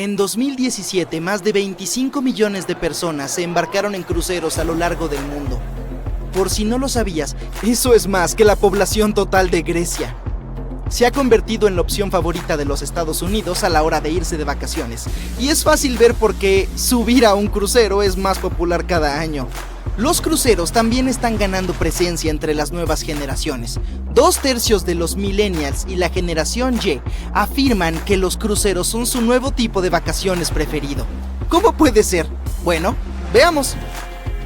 En 2017, más de 25 millones de personas se embarcaron en cruceros a lo largo del mundo. Por si no lo sabías, eso es más que la población total de Grecia. Se ha convertido en la opción favorita de los Estados Unidos a la hora de irse de vacaciones. Y es fácil ver por qué subir a un crucero es más popular cada año. Los cruceros también están ganando presencia entre las nuevas generaciones. 2/3 de los millennials y la generación Y afirman que los cruceros son su nuevo tipo de vacaciones preferido. ¿Cómo puede ser? Bueno, veamos.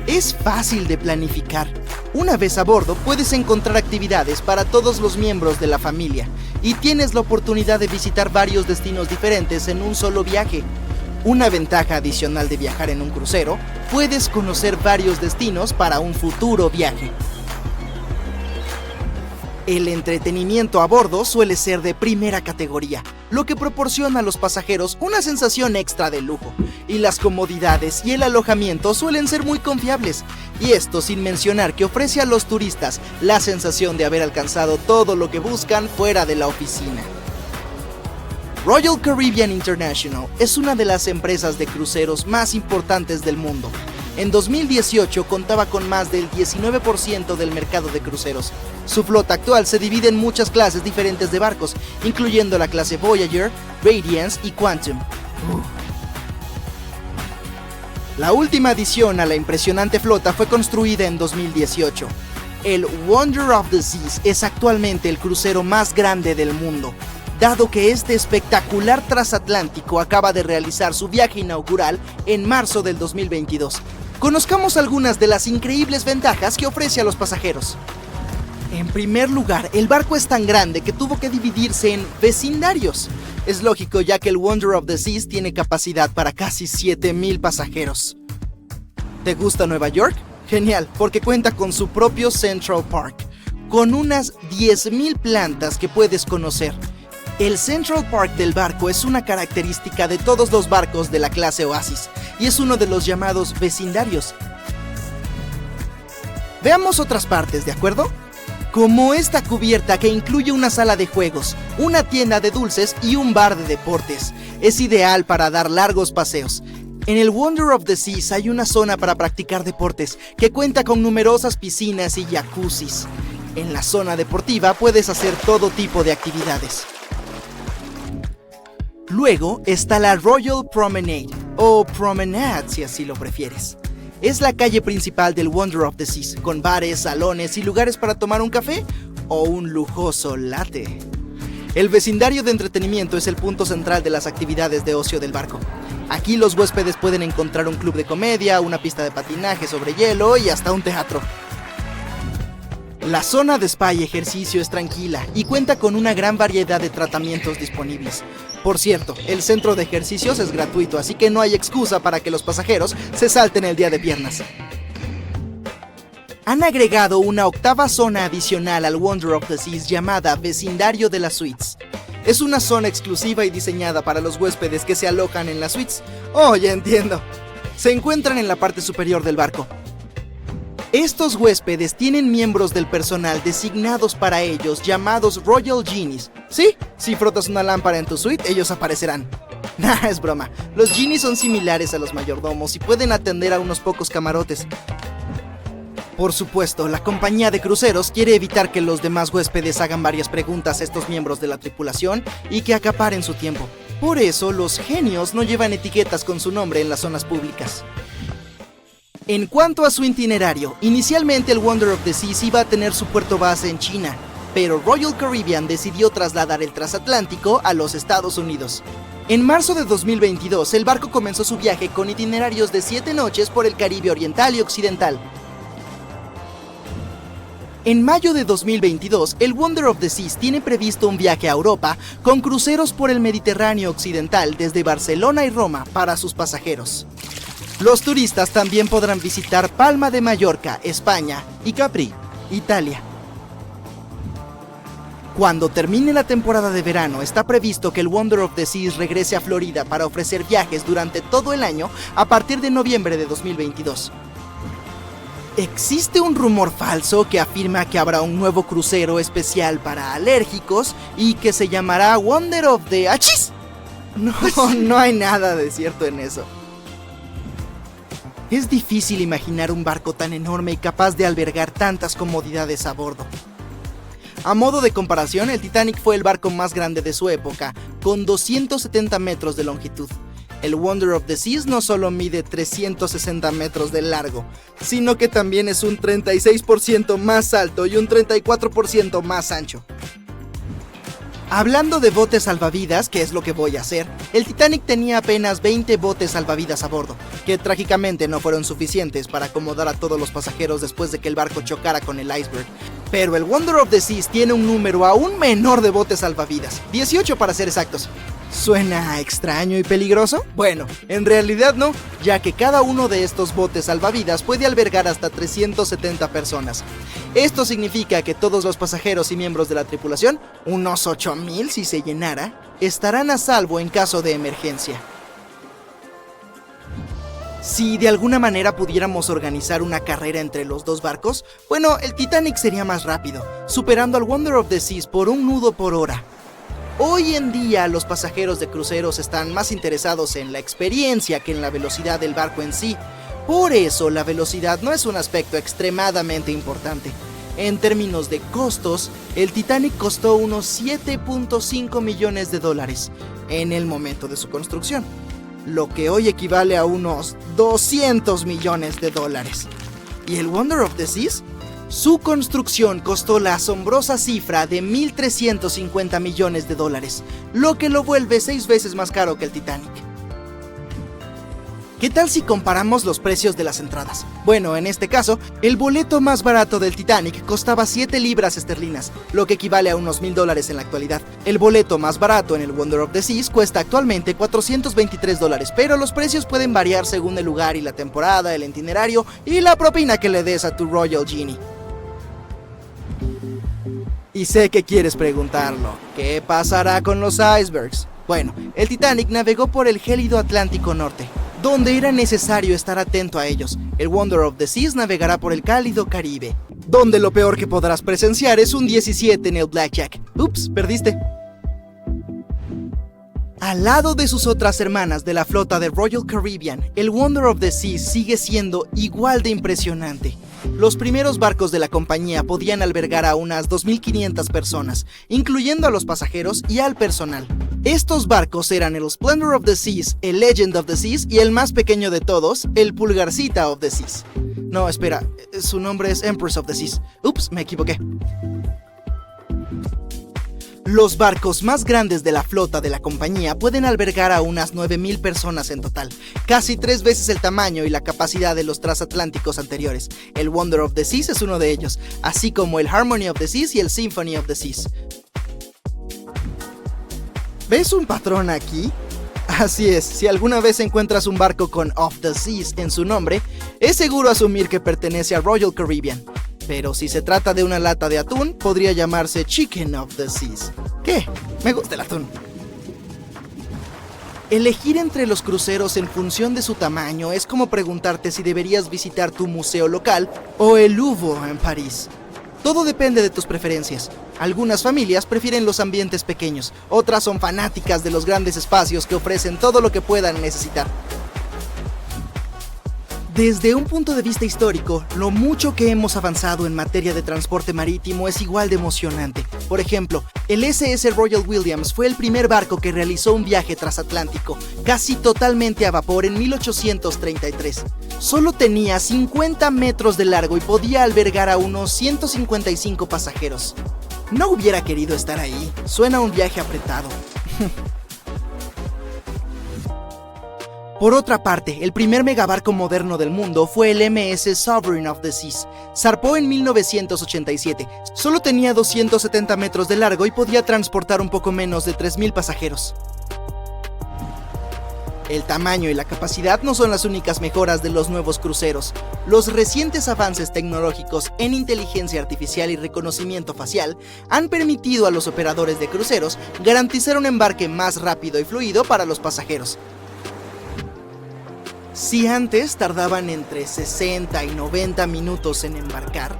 Es fácil de planificar. Una vez a bordo puedes encontrar actividades para todos los miembros de la familia y tienes la oportunidad de visitar varios destinos diferentes en un solo viaje. Una ventaja adicional de viajar en un crucero, puedes conocer varios destinos para un futuro viaje. El entretenimiento a bordo suele ser de primera categoría, lo que proporciona a los pasajeros una sensación extra de lujo, y las comodidades y el alojamiento suelen ser muy confiables, y esto sin mencionar que ofrece a los turistas la sensación de haber alcanzado todo lo que buscan fuera de la oficina. Royal Caribbean International es una de las empresas de cruceros más importantes del mundo. En 2018 contaba con más del 19% del mercado de cruceros. Su flota actual se divide en muchas clases diferentes de barcos, incluyendo la clase Voyager, Radiance y Quantum. La última adición a la impresionante flota fue construida en 2018. El Wonder of the Seas es actualmente el crucero más grande del mundo, dado que este espectacular transatlántico acaba de realizar su viaje inaugural en marzo del 2022. Conozcamos algunas de las increíbles ventajas que ofrece a los pasajeros. En primer lugar, el barco es tan grande que tuvo que dividirse en vecindarios. Es lógico, ya que el Wonder of the Seas tiene capacidad para casi 7,000 pasajeros. ¿Te gusta Nueva York? Genial, porque cuenta con su propio Central Park, con unas 10,000 plantas que puedes conocer. El Central Park del barco es una característica de todos los barcos de la clase Oasis y es uno de los llamados vecindarios. Veamos otras partes, ¿de acuerdo? Como esta cubierta que incluye una sala de juegos, una tienda de dulces y un bar de deportes. Es ideal para dar largos paseos. En el Wonder of the Seas hay una zona para practicar deportes que cuenta con numerosas piscinas y jacuzzis. En la zona deportiva puedes hacer todo tipo de actividades. Luego está la Royal Promenade, o Promenade si así lo prefieres. Es la calle principal del Wonder of the Seas, con bares, salones y lugares para tomar un café o un lujoso latte. El vecindario de entretenimiento es el punto central de las actividades de ocio del barco. Aquí los huéspedes pueden encontrar un club de comedia, una pista de patinaje sobre hielo y hasta un teatro. La zona de spa y ejercicio es tranquila y cuenta con una gran variedad de tratamientos disponibles. Por cierto, el centro de ejercicios es gratuito, así que no hay excusa para que los pasajeros se salten el día de piernas. Han agregado una octava zona adicional al Wonder of the Seas llamada Vecindario de las Suites. Es una zona exclusiva y diseñada para los huéspedes que se alojan en las suites. Oh, ya entiendo. Se encuentran en la parte superior del barco. Estos huéspedes tienen miembros del personal designados para ellos llamados Royal Genies. Sí, si frotas una lámpara en tu suite, ellos aparecerán. Nah, es broma. Los genies son similares a los mayordomos y pueden atender a unos pocos camarotes. Por supuesto, la compañía de cruceros quiere evitar que los demás huéspedes hagan varias preguntas a estos miembros de la tripulación y que acaparen su tiempo. Por eso, los genios no llevan etiquetas con su nombre en las zonas públicas. En cuanto a su itinerario, inicialmente el Wonder of the Seas iba a tener su puerto base en China, pero Royal Caribbean decidió trasladar el transatlántico a los Estados Unidos. En marzo de 2022, el barco comenzó su viaje con itinerarios de 7 noches por el Caribe Oriental y Occidental. En mayo de 2022, el Wonder of the Seas tiene previsto un viaje a Europa con cruceros por el Mediterráneo Occidental desde Barcelona y Roma para sus pasajeros. Los turistas también podrán visitar Palma de Mallorca, España, y Capri, Italia. Cuando termine la temporada de verano, está previsto que el Wonder of the Seas regrese a Florida para ofrecer viajes durante todo el año a partir de noviembre de 2022. Existe un rumor falso que afirma que habrá un nuevo crucero especial para alérgicos y que se llamará Wonder of the Achis. No, no hay nada de cierto en eso. Es difícil imaginar un barco tan enorme y capaz de albergar tantas comodidades a bordo. A modo de comparación, el Titanic fue el barco más grande de su época, con 270 metros de longitud. El Wonder of the Seas no solo mide 360 metros de largo, sino que también es un 36% más alto y un 34% más ancho. Hablando de botes salvavidas, que es lo que voy a hacer, el Titanic tenía apenas 20 botes salvavidas a bordo, que trágicamente no fueron suficientes para acomodar a todos los pasajeros después de que el barco chocara con el iceberg. Pero el Wonder of the Seas tiene un número aún menor de botes salvavidas, 18 para ser exactos. ¿Suena extraño y peligroso? Bueno, en realidad no, ya que cada uno de estos botes salvavidas puede albergar hasta 370 personas. Esto significa que todos los pasajeros y miembros de la tripulación, unos 8000 si se llenara, estarán a salvo en caso de emergencia. Si de alguna manera pudiéramos organizar una carrera entre los dos barcos, bueno, el Titanic sería más rápido, superando al Wonder of the Seas por un nudo por hora. Hoy en día los pasajeros de cruceros están más interesados en la experiencia que en la velocidad del barco en sí. Por eso la velocidad no es un aspecto extremadamente importante. En términos de costos, el Titanic costó unos 7.5 millones de dólares en el momento de su construcción, lo que hoy equivale a unos 200 millones de dólares. ¿Y el Wonder of the Seas? Su construcción costó la asombrosa cifra de 1.350 millones de dólares, lo que lo vuelve 6 veces más caro que el Titanic. ¿Qué tal si comparamos los precios de las entradas? Bueno, en este caso, el boleto más barato del Titanic costaba 7 libras esterlinas, lo que equivale a unos $1,000 en la actualidad. El boleto más barato en el Wonder of the Seas cuesta actualmente $423, pero los precios pueden variar según el lugar y la temporada, el itinerario y la propina que le des a tu Royal Genie. Y sé que quieres preguntarlo, ¿qué pasará con los icebergs? Bueno, el Titanic navegó por el gélido Atlántico Norte, donde era necesario estar atento a ellos. El Wonder of the Seas navegará por el cálido Caribe, donde lo peor que podrás presenciar es un 17 en el Blackjack. Ups, perdiste. Al lado de sus otras hermanas de la flota de Royal Caribbean, el Wonder of the Seas sigue siendo igual de impresionante. Los primeros barcos de la compañía podían albergar a unas 2.500 personas, incluyendo a los pasajeros y al personal. Estos barcos eran el Splendor of the Seas, el Legend of the Seas y el más pequeño de todos, el Pulgarcita of the Seas. No, espera, su nombre es Empress of the Seas. Ups, me equivoqué. Los barcos más grandes de la flota de la compañía pueden albergar a unas 9.000 personas en total, casi 3 veces el tamaño y la capacidad de los transatlánticos anteriores. El Wonder of the Seas es uno de ellos, así como el Harmony of the Seas y el Symphony of the Seas. ¿Ves un patrón aquí? Así es, si alguna vez encuentras un barco con Of the Seas en su nombre, es seguro asumir que pertenece a Royal Caribbean. Pero si se trata de una lata de atún, podría llamarse Chicken of the Seas. ¿Qué? Me gusta el atún. Elegir entre los cruceros en función de su tamaño es como preguntarte si deberías visitar tu museo local o el Louvre en París. Todo depende de tus preferencias. Algunas familias prefieren los ambientes pequeños, otras son fanáticas de los grandes espacios que ofrecen todo lo que puedan necesitar. Desde un punto de vista histórico, lo mucho que hemos avanzado en materia de transporte marítimo es igual de emocionante. Por ejemplo, el SS Royal Williams fue el primer barco que realizó un viaje transatlántico, casi totalmente a vapor en 1833. Solo tenía 50 metros de largo y podía albergar a unos 155 pasajeros. No hubiera querido estar ahí, suena un viaje apretado. Por otra parte, el primer megabarco moderno del mundo fue el MS Sovereign of the Seas. Zarpó en 1987. Solo tenía 270 metros de largo y podía transportar un poco menos de 3.000 pasajeros. El tamaño y la capacidad no son las únicas mejoras de los nuevos cruceros. Los recientes avances tecnológicos en inteligencia artificial y reconocimiento facial han permitido a los operadores de cruceros garantizar un embarque más rápido y fluido para los pasajeros. Si antes tardaban entre 60 y 90 minutos en embarcar,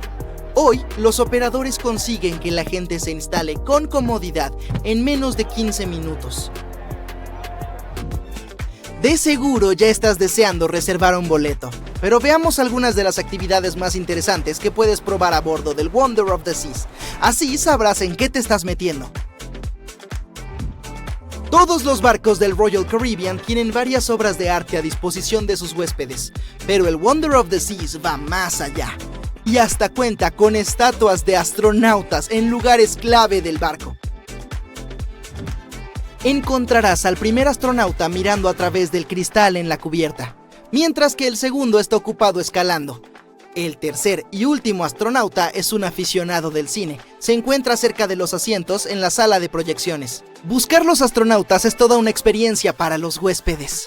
hoy los operadores consiguen que la gente se instale con comodidad en menos de 15 minutos. De seguro ya estás deseando reservar un boleto, pero veamos algunas de las actividades más interesantes que puedes probar a bordo del Wonder of the Seas. Así sabrás en qué te estás metiendo. Todos los barcos del Royal Caribbean tienen varias obras de arte a disposición de sus huéspedes, pero el Wonder of the Seas va más allá. Y hasta cuenta con estatuas de astronautas en lugares clave del barco. Encontrarás al primer astronauta mirando a través del cristal en la cubierta, mientras que el segundo está ocupado escalando. El tercer y último astronauta es un aficionado del cine. Se encuentra cerca de los asientos en la sala de proyecciones. Buscar los astronautas es toda una experiencia para los huéspedes.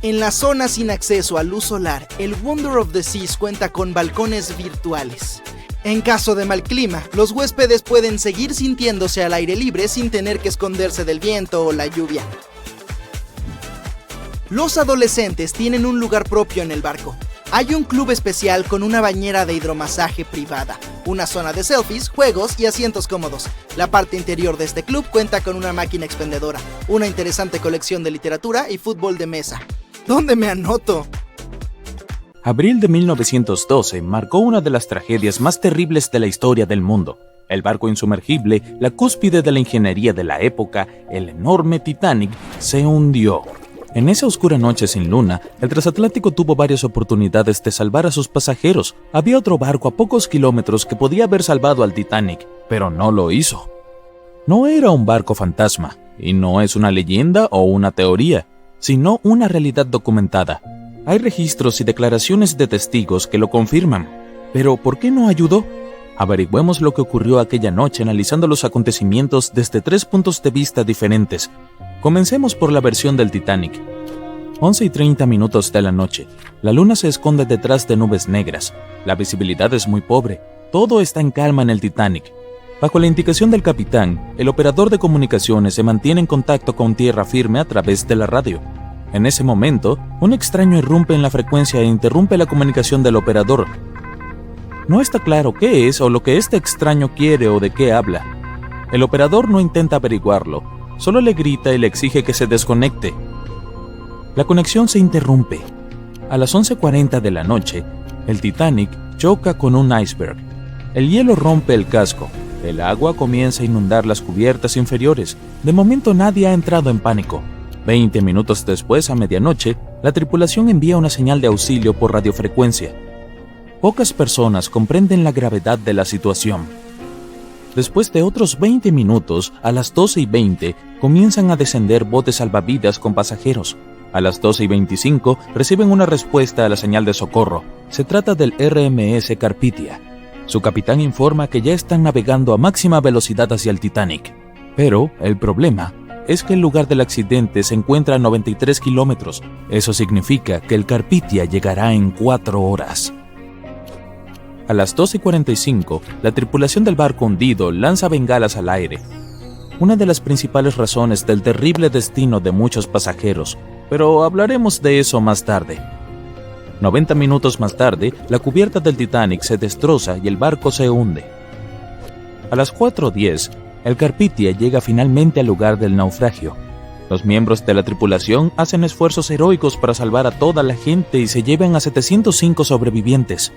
En la zona sin acceso a luz solar, el Wonder of the Seas cuenta con balcones virtuales. En caso de mal clima, los huéspedes pueden seguir sintiéndose al aire libre sin tener que esconderse del viento o la lluvia. Los adolescentes tienen un lugar propio en el barco. Hay un club especial con una bañera de hidromasaje privada, una zona de selfies, juegos y asientos cómodos. La parte interior de este club cuenta con una máquina expendedora, una interesante colección de literatura y fútbol de mesa. ¿Dónde me anoto? Abril de 1912 marcó una de las tragedias más terribles de la historia del mundo. El barco insumergible, la cúspide de la ingeniería de la época, el enorme Titanic, se hundió. En esa oscura noche sin luna, el transatlántico tuvo varias oportunidades de salvar a sus pasajeros. Había otro barco a pocos kilómetros que podía haber salvado al Titanic, pero no lo hizo. No era un barco fantasma, y no es una leyenda o una teoría, sino una realidad documentada. Hay registros y declaraciones de testigos que lo confirman. Pero, ¿por qué no ayudó? Averigüemos lo que ocurrió aquella noche analizando los acontecimientos desde 3 puntos de vista diferentes. Comencemos por la versión del Titanic. 11:30 de la noche. La luna se esconde detrás de nubes negras. La visibilidad es muy pobre. Todo está en calma en el Titanic. Bajo la indicación del capitán, el operador de comunicaciones se mantiene en contacto con tierra firme a través de la radio. En ese momento, un extraño irrumpe en la frecuencia e interrumpe la comunicación del operador. No está claro qué es o lo que este extraño quiere o de qué habla. El operador no intenta averiguarlo, solo le grita y le exige que se desconecte. La conexión se interrumpe. A las 11:40 de la noche, el Titanic choca con un iceberg. El hielo rompe el casco. El agua comienza a inundar las cubiertas inferiores. De momento nadie ha entrado en pánico. 20 minutos después, a medianoche, la tripulación envía una señal de auxilio por radiofrecuencia. Pocas personas comprenden la gravedad de la situación. Después de otros 20 minutos, a las 12:20, comienzan a descender botes salvavidas con pasajeros. A las 12:25, reciben una respuesta a la señal de socorro. Se trata del RMS Carpathia. Su capitán informa que ya están navegando a máxima velocidad hacia el Titanic. Pero el problema es que el lugar del accidente se encuentra a 93 kilómetros. Eso significa que el Carpathia llegará en 4 horas. A las 12:45, la tripulación del barco hundido lanza bengalas al aire. Una de las principales razones del terrible destino de muchos pasajeros, pero hablaremos de eso más tarde. 90 minutos más tarde, la cubierta del Titanic se destroza y el barco se hunde. A las 4:10, el Carpathia llega finalmente al lugar del naufragio. Los miembros de la tripulación hacen esfuerzos heroicos para salvar a toda la gente y se llevan a 705 sobrevivientes.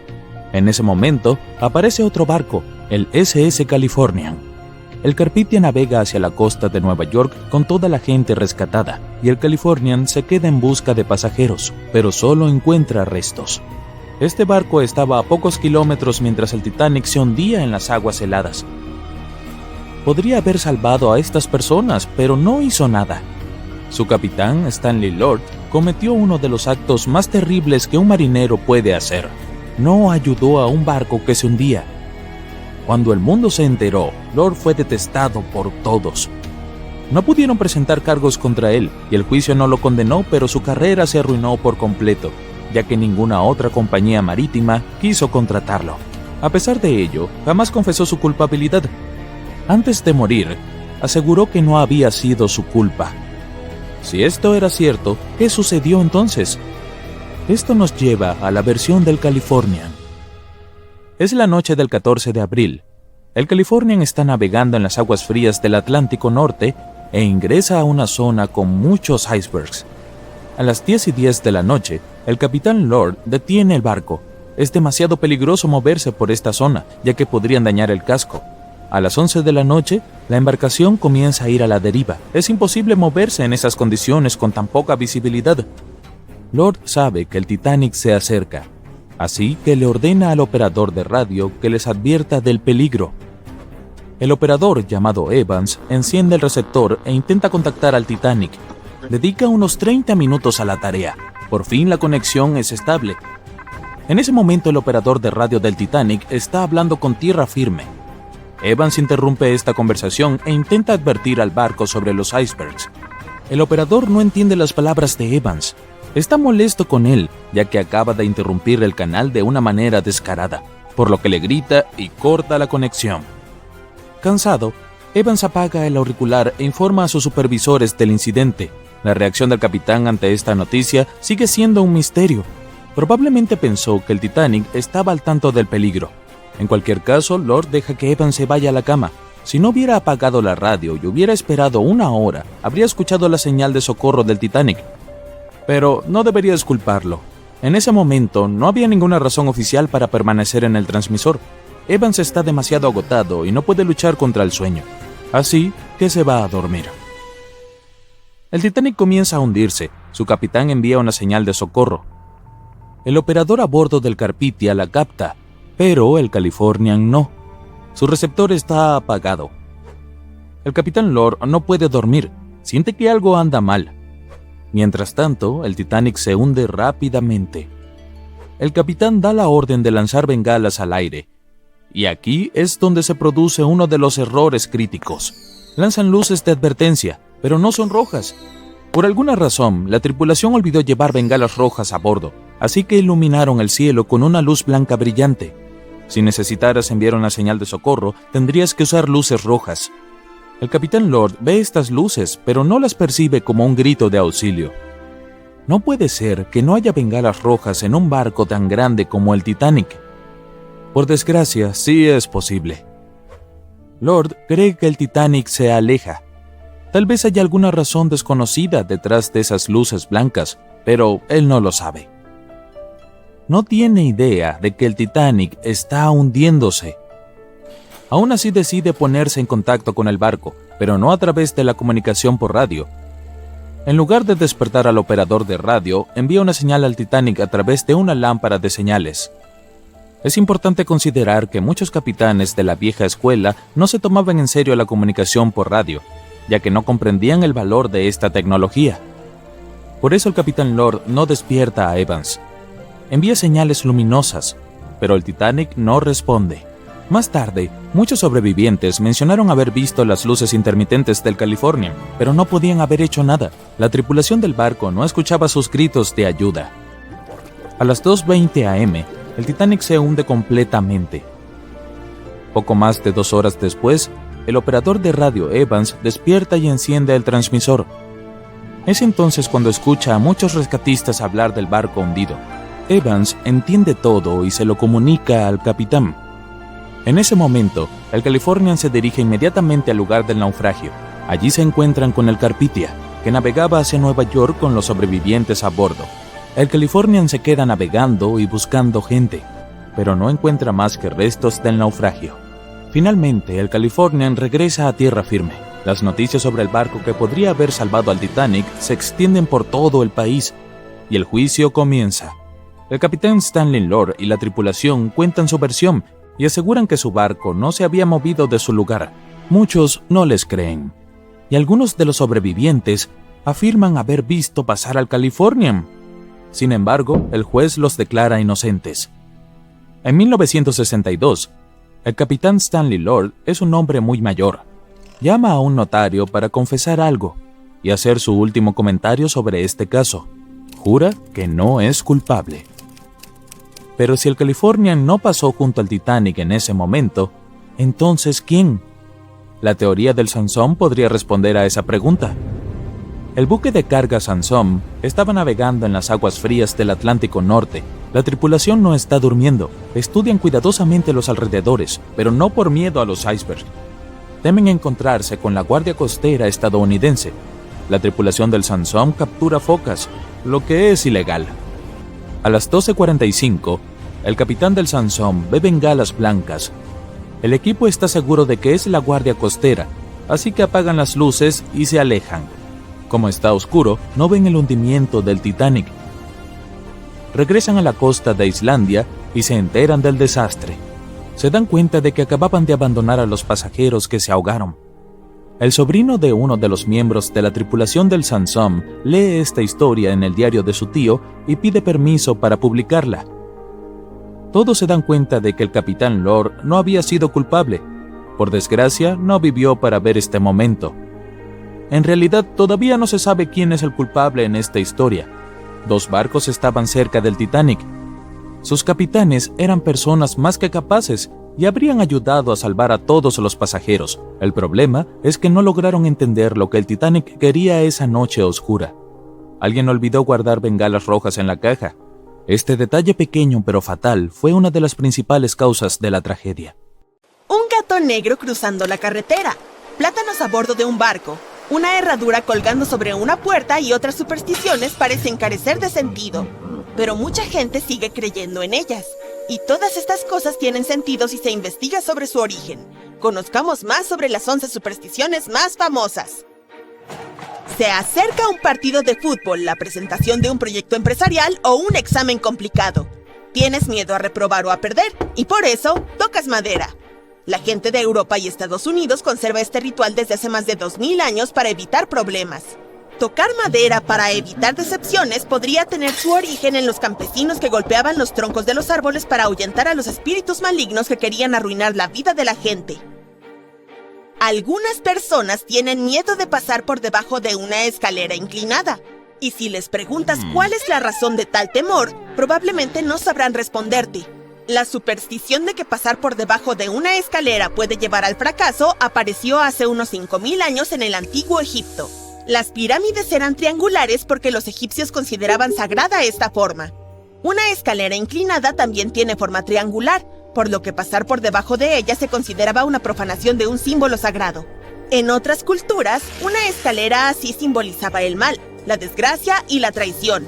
En ese momento, aparece otro barco, el SS Californian. El Carpathia navega hacia la costa de Nueva York con toda la gente rescatada, y el Californian se queda en busca de pasajeros, pero solo encuentra restos. Este barco estaba a pocos kilómetros mientras el Titanic se hundía en las aguas heladas. Podría haber salvado a estas personas, pero no hizo nada. Su capitán, Stanley Lord, cometió uno de los actos más terribles que un marinero puede hacer. No ayudó a un barco que se hundía. Cuando el mundo se enteró, Lord fue detestado por todos. No pudieron presentar cargos contra él, y el juicio no lo condenó, pero su carrera se arruinó por completo, ya que ninguna otra compañía marítima quiso contratarlo. A pesar de ello, jamás confesó su culpabilidad. Antes de morir, aseguró que no había sido su culpa. Si esto era cierto, ¿qué sucedió entonces? Esto nos lleva a la versión del Californian. Es la noche del 14 de abril. El Californian está navegando en las aguas frías del Atlántico Norte e ingresa a una zona con muchos icebergs. A las 10:10 de la noche, el capitán Lord detiene el barco. Es demasiado peligroso moverse por esta zona, ya que podrían dañar el casco. A las 11 de la noche, la embarcación comienza a ir a la deriva. Es imposible moverse en esas condiciones con tan poca visibilidad. Lord sabe que el Titanic se acerca, así que le ordena al operador de radio que les advierta del peligro. El operador, llamado Evans, enciende el receptor e intenta contactar al Titanic. Dedica unos 30 minutos a la tarea. Por fin la conexión es estable. En ese momento el operador de radio del Titanic está hablando con tierra firme. Evans interrumpe esta conversación e intenta advertir al barco sobre los icebergs. El operador no entiende las palabras de Evans. Está molesto con él, ya que acaba de interrumpir el canal de una manera descarada, por lo que le grita y corta la conexión. Cansado, Evans apaga el auricular e informa a sus supervisores del incidente. La reacción del capitán ante esta noticia sigue siendo un misterio. Probablemente pensó que el Titanic estaba al tanto del peligro. En cualquier caso, Lord deja que Evans se vaya a la cama. Si no hubiera apagado la radio y hubiera esperado una hora, habría escuchado la señal de socorro del Titanic. Pero no deberías culparlo. En ese momento no había ninguna razón oficial para permanecer en el transmisor. Evans está demasiado agotado y no puede luchar contra el sueño. Así que se va a dormir. El Titanic comienza a hundirse. Su capitán envía una señal de socorro. El operador a bordo del Carpathia la capta, pero el Californian no. Su receptor está apagado. El capitán Lord no puede dormir. Siente que algo anda mal. Mientras tanto, el Titanic se hunde rápidamente. El capitán da la orden de lanzar bengalas al aire. Y aquí es donde se produce uno de los errores críticos. Lanzan luces de advertencia, pero no son rojas. Por alguna razón, la tripulación olvidó llevar bengalas rojas a bordo, así que iluminaron el cielo con una luz blanca brillante. Si necesitaras enviar una señal de socorro, tendrías que usar luces rojas. El capitán Lord ve estas luces, pero no las percibe como un grito de auxilio. No puede ser que no haya bengalas rojas en un barco tan grande como el Titanic. Por desgracia, sí es posible. Lord cree que el Titanic se aleja. Tal vez haya alguna razón desconocida detrás de esas luces blancas, pero él no lo sabe. No tiene idea de que el Titanic está hundiéndose. Aún así decide ponerse en contacto con el barco, pero no a través de la comunicación por radio. En lugar de despertar al operador de radio, envía una señal al Titanic a través de una lámpara de señales. Es importante considerar que muchos capitanes de la vieja escuela no se tomaban en serio la comunicación por radio, ya que no comprendían el valor de esta tecnología. Por eso el capitán Lord no despierta a Evans. Envía señales luminosas, pero el Titanic no responde. Más tarde, muchos sobrevivientes mencionaron haber visto las luces intermitentes del Californian, pero no podían haber hecho nada. La tripulación del barco no escuchaba sus gritos de ayuda. A las 2:20 a.m., el Titanic se hunde completamente. Poco más de 2 horas después, el operador de radio Evans despierta y enciende el transmisor. Es entonces cuando escucha a muchos rescatistas hablar del barco hundido. Evans entiende todo y se lo comunica al capitán. En ese momento, el Californian se dirige inmediatamente al lugar del naufragio. Allí se encuentran con el Carpathia, que navegaba hacia Nueva York con los sobrevivientes a bordo. El Californian se queda navegando y buscando gente, pero no encuentra más que restos del naufragio. Finalmente, el Californian regresa a tierra firme. Las noticias sobre el barco que podría haber salvado al Titanic se extienden por todo el país, y el juicio comienza. El capitán Stanley Lord y la tripulación cuentan su versión y aseguran que su barco no se había movido de su lugar. Muchos no les creen, y algunos de los sobrevivientes afirman haber visto pasar al Californian. Sin embargo, el juez los declara inocentes. En 1962, el capitán Stanley Lord es un hombre muy mayor. Llama a un notario para confesar algo y hacer su último comentario sobre este caso. Jura que no es culpable. Pero si el Californian no pasó junto al Titanic en ese momento, entonces ¿quién? La teoría del Sansón podría responder a esa pregunta. El buque de carga Sansón estaba navegando en las aguas frías del Atlántico Norte. La tripulación no está durmiendo. Estudian cuidadosamente los alrededores, pero no por miedo a los icebergs. temen encontrarse con la Guardia Costera estadounidense. La tripulación del Sansom captura focas, lo que es ilegal. A las 12:45, el capitán del Sansom ve bengalas blancas. El equipo está seguro de que es la Guardia Costera, así que apagan las luces y se alejan. Como está oscuro, no ven el hundimiento del Titanic. Regresan a la costa de Islandia y se enteran del desastre. Se dan cuenta de que acababan de abandonar a los pasajeros que se ahogaron. El sobrino de uno de los miembros de la tripulación del Sansom lee esta historia en el diario de su tío y pide permiso para publicarla. Todos se dan cuenta de que el capitán Lord no había sido culpable. Por desgracia, no vivió para ver este momento. En realidad, todavía no se sabe quién es el culpable en esta historia. 2 barcos estaban cerca del Titanic. Sus capitanes eran personas más que capaces y habrían ayudado a salvar a todos los pasajeros. El problema es que no lograron entender lo que el Titanic quería esa noche oscura. Alguien olvidó guardar bengalas rojas en la caja. Este detalle pequeño pero fatal fue una de las principales causas de la tragedia. Un gato negro cruzando la carretera, plátanos a bordo de un barco, una herradura colgando sobre una puerta y otras supersticiones parecen carecer de sentido, pero mucha gente sigue creyendo en ellas. Y todas estas cosas tienen sentido si se investiga sobre su origen. Conozcamos más sobre las 11 supersticiones más famosas. Se acerca un partido de fútbol, la presentación de un proyecto empresarial o un examen complicado. Tienes miedo a reprobar o a perder, y por eso tocas madera. La gente de Europa y Estados Unidos conserva este ritual desde hace más de 2000 años para evitar problemas. Tocar madera para evitar decepciones podría tener su origen en los campesinos que golpeaban los troncos de los árboles para ahuyentar a los espíritus malignos que querían arruinar la vida de la gente. Algunas personas tienen miedo de pasar por debajo de una escalera inclinada, y si les preguntas cuál es la razón de tal temor, probablemente no sabrán responderte. La superstición de que pasar por debajo de una escalera puede llevar al fracaso apareció hace unos 5000 años en el antiguo Egipto. Las pirámides eran triangulares porque los egipcios consideraban sagrada esta forma. Una escalera inclinada también tiene forma triangular, por lo que pasar por debajo de ella se consideraba una profanación de un símbolo sagrado. En otras culturas, una escalera así simbolizaba el mal, la desgracia y la traición.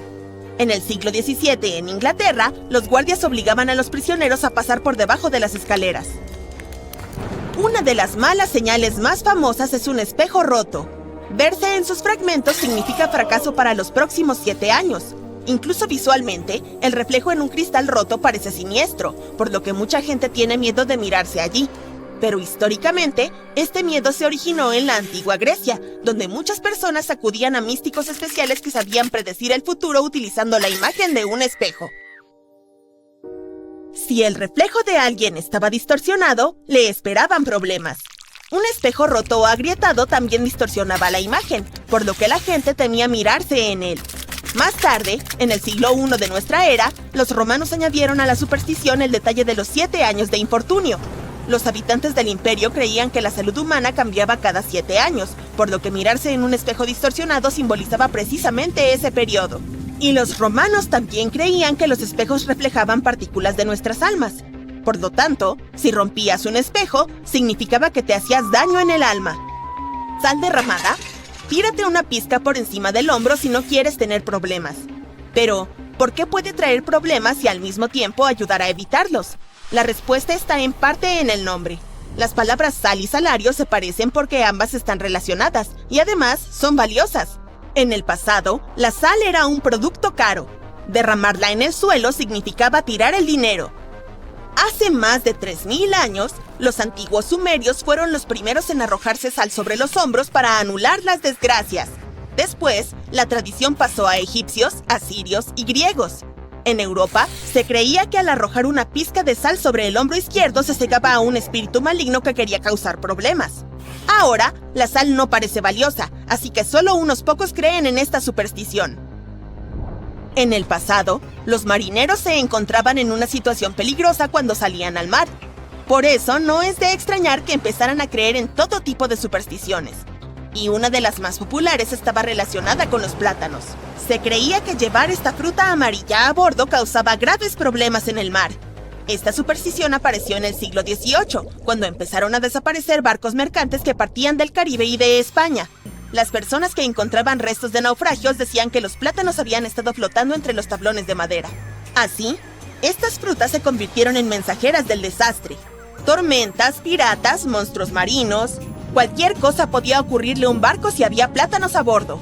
En el siglo XVII, en Inglaterra, los guardias obligaban a los prisioneros a pasar por debajo de las escaleras. Una de las malas señales más famosas es un espejo roto. Verse en sus fragmentos significa fracaso para los próximos 7 años. Incluso visualmente, el reflejo en un cristal roto parece siniestro, por lo que mucha gente tiene miedo de mirarse allí. Pero históricamente, este miedo se originó en la antigua Grecia, donde muchas personas acudían a místicos especiales que sabían predecir el futuro utilizando la imagen de un espejo. Si el reflejo de alguien estaba distorsionado, le esperaban problemas. Un espejo roto o agrietado también distorsionaba la imagen, por lo que la gente temía mirarse en él. Más tarde, en el siglo I de nuestra era, los romanos añadieron a la superstición el detalle de los 7 años de infortunio. Los habitantes del imperio creían que la salud humana cambiaba cada 7 años, por lo que mirarse en un espejo distorsionado simbolizaba precisamente ese periodo. Y los romanos también creían que los espejos reflejaban partículas de nuestras almas. Por lo tanto, si rompías un espejo, significaba que te hacías daño en el alma. ¿Sal derramada? Tírate una pizca por encima del hombro si no quieres tener problemas. Pero, ¿por qué puede traer problemas y al mismo tiempo ayudar a evitarlos? La respuesta está en parte en el nombre. Las palabras sal y salario se parecen porque ambas están relacionadas y además son valiosas. En el pasado, la sal era un producto caro. Derramarla en el suelo significaba tirar el dinero. Hace más de 3000 años, los antiguos sumerios fueron los primeros en arrojarse sal sobre los hombros para anular las desgracias. Después, la tradición pasó a egipcios, asirios y griegos. En Europa, se creía que al arrojar una pizca de sal sobre el hombro izquierdo se cegaba a un espíritu maligno que quería causar problemas. Ahora, la sal no parece valiosa, así que solo unos pocos creen en esta superstición. En el pasado, los marineros se encontraban en una situación peligrosa cuando salían al mar. Por eso, no es de extrañar que empezaran a creer en todo tipo de supersticiones. Y una de las más populares estaba relacionada con los plátanos. Se creía que llevar esta fruta amarilla a bordo causaba graves problemas en el mar. Esta superstición apareció en el siglo XVIII, cuando empezaron a desaparecer barcos mercantes que partían del Caribe y de España. Las personas que encontraban restos de naufragios decían que los plátanos habían estado flotando entre los tablones de madera. Así, estas frutas se convirtieron en mensajeras del desastre. Tormentas, piratas, monstruos marinos... Cualquier cosa podía ocurrirle a un barco si había plátanos a bordo.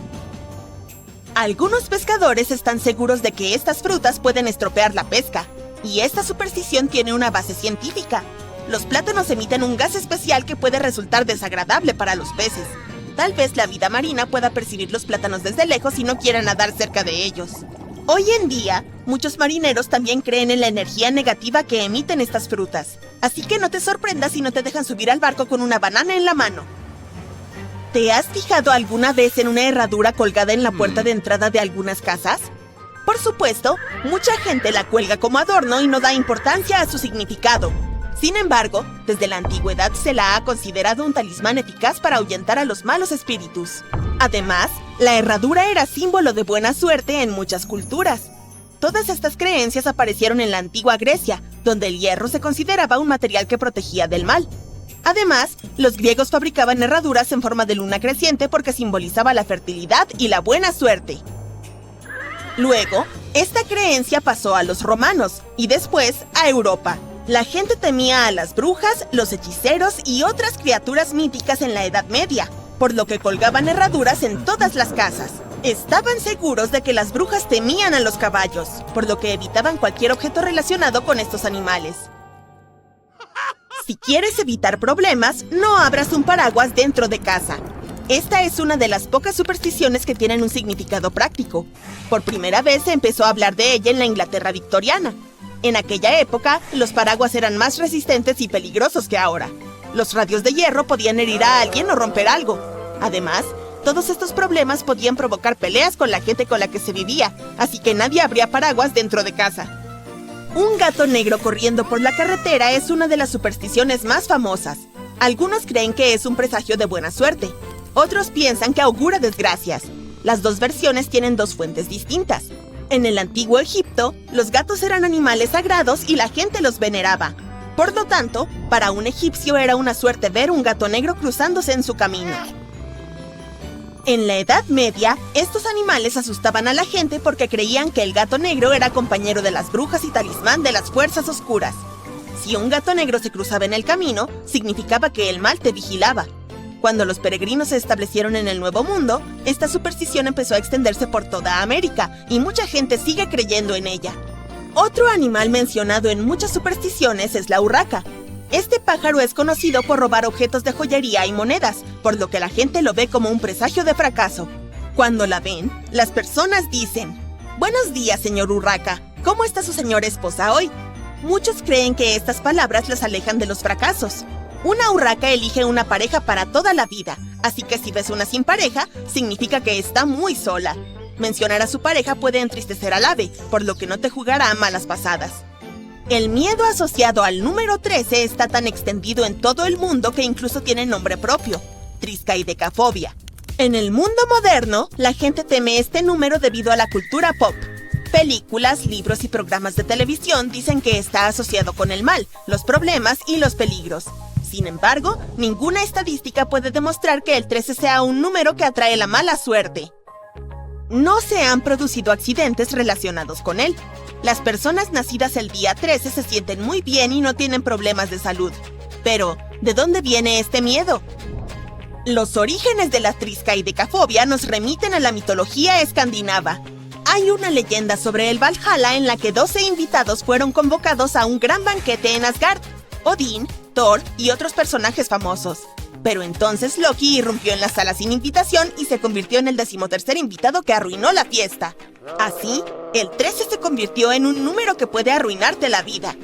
Algunos pescadores están seguros de que estas frutas pueden estropear la pesca, y esta superstición tiene una base científica. Los plátanos emiten un gas especial que puede resultar desagradable para los peces. Tal vez la vida marina pueda percibir los plátanos desde lejos y no quiera nadar cerca de ellos. Hoy en día, muchos marineros también creen en la energía negativa que emiten estas frutas. Así que no te sorprendas si no te dejan subir al barco con una banana en la mano. ¿Te has fijado alguna vez en una herradura colgada en la puerta de entrada de algunas casas? Por supuesto, mucha gente la cuelga como adorno y no da importancia a su significado. Sin embargo, desde la antigüedad se la ha considerado un talismán eficaz para ahuyentar a los malos espíritus. Además, la herradura era símbolo de buena suerte en muchas culturas. Todas estas creencias aparecieron en la antigua Grecia, donde el hierro se consideraba un material que protegía del mal. Además, los griegos fabricaban herraduras en forma de luna creciente porque simbolizaba la fertilidad y la buena suerte. Luego, esta creencia pasó a los romanos y después a Europa. La gente temía a las brujas, los hechiceros y otras criaturas míticas en la Edad Media, por lo que colgaban herraduras en todas las casas. Estaban seguros de que las brujas temían a los caballos, por lo que evitaban cualquier objeto relacionado con estos animales. Si quieres evitar problemas, no abras un paraguas dentro de casa. Esta es una de las pocas supersticiones que tienen un significado práctico. Por primera vez se empezó a hablar de ella en la Inglaterra victoriana. En aquella época, los paraguas eran más resistentes y peligrosos que ahora. Los radios de hierro podían herir a alguien o romper algo. Además, todos estos problemas podían provocar peleas con la gente con la que se vivía, así que nadie abría paraguas dentro de casa. Un gato negro corriendo por la carretera es una de las supersticiones más famosas. Algunos creen que es un presagio de buena suerte. Otros piensan que augura desgracias. Las dos versiones tienen dos fuentes distintas. En el antiguo Egipto, los gatos eran animales sagrados y la gente los veneraba. Por lo tanto, para un egipcio era una suerte ver un gato negro cruzándose en su camino. En la Edad Media, estos animales asustaban a la gente porque creían que el gato negro era compañero de las brujas y talismán de las fuerzas oscuras. Si un gato negro se cruzaba en el camino, significaba que el mal te vigilaba. Cuando los peregrinos se establecieron en el Nuevo Mundo, esta superstición empezó a extenderse por toda América y mucha gente sigue creyendo en ella. Otro animal mencionado en muchas supersticiones es la urraca. Este pájaro es conocido por robar objetos de joyería y monedas, por lo que la gente lo ve como un presagio de fracaso. Cuando la ven, las personas dicen: «Buenos días, señor Urraca. ¿Cómo está su señora esposa hoy?». Muchos creen que estas palabras los alejan de los fracasos. Una urraca elige una pareja para toda la vida, así que si ves una sin pareja, significa que está muy sola. Mencionar a su pareja puede entristecer al ave, por lo que no te jugará malas pasadas. El miedo asociado al número 13 está tan extendido en todo el mundo que incluso tiene nombre propio: triskaidekafobia. En el mundo moderno, la gente teme este número debido a la cultura pop. Películas, libros y programas de televisión dicen que está asociado con el mal, los problemas y los peligros. Sin embargo, ninguna estadística puede demostrar que el 13 sea un número que atrae la mala suerte. No se han producido accidentes relacionados con él. Las personas nacidas el día 13 se sienten muy bien y no tienen problemas de salud. Pero, ¿de dónde viene este miedo? Los orígenes de la triskaidekafobia nos remiten a la mitología escandinava. Hay una leyenda sobre el Valhalla en la que 12 invitados fueron convocados a un gran banquete en Asgard: Odín, Thor y otros personajes famosos. Pero entonces Loki irrumpió en la sala sin invitación y se convirtió en el 13º invitado que arruinó la fiesta. Así, el 13 se convirtió en un número que puede arruinarte la vida.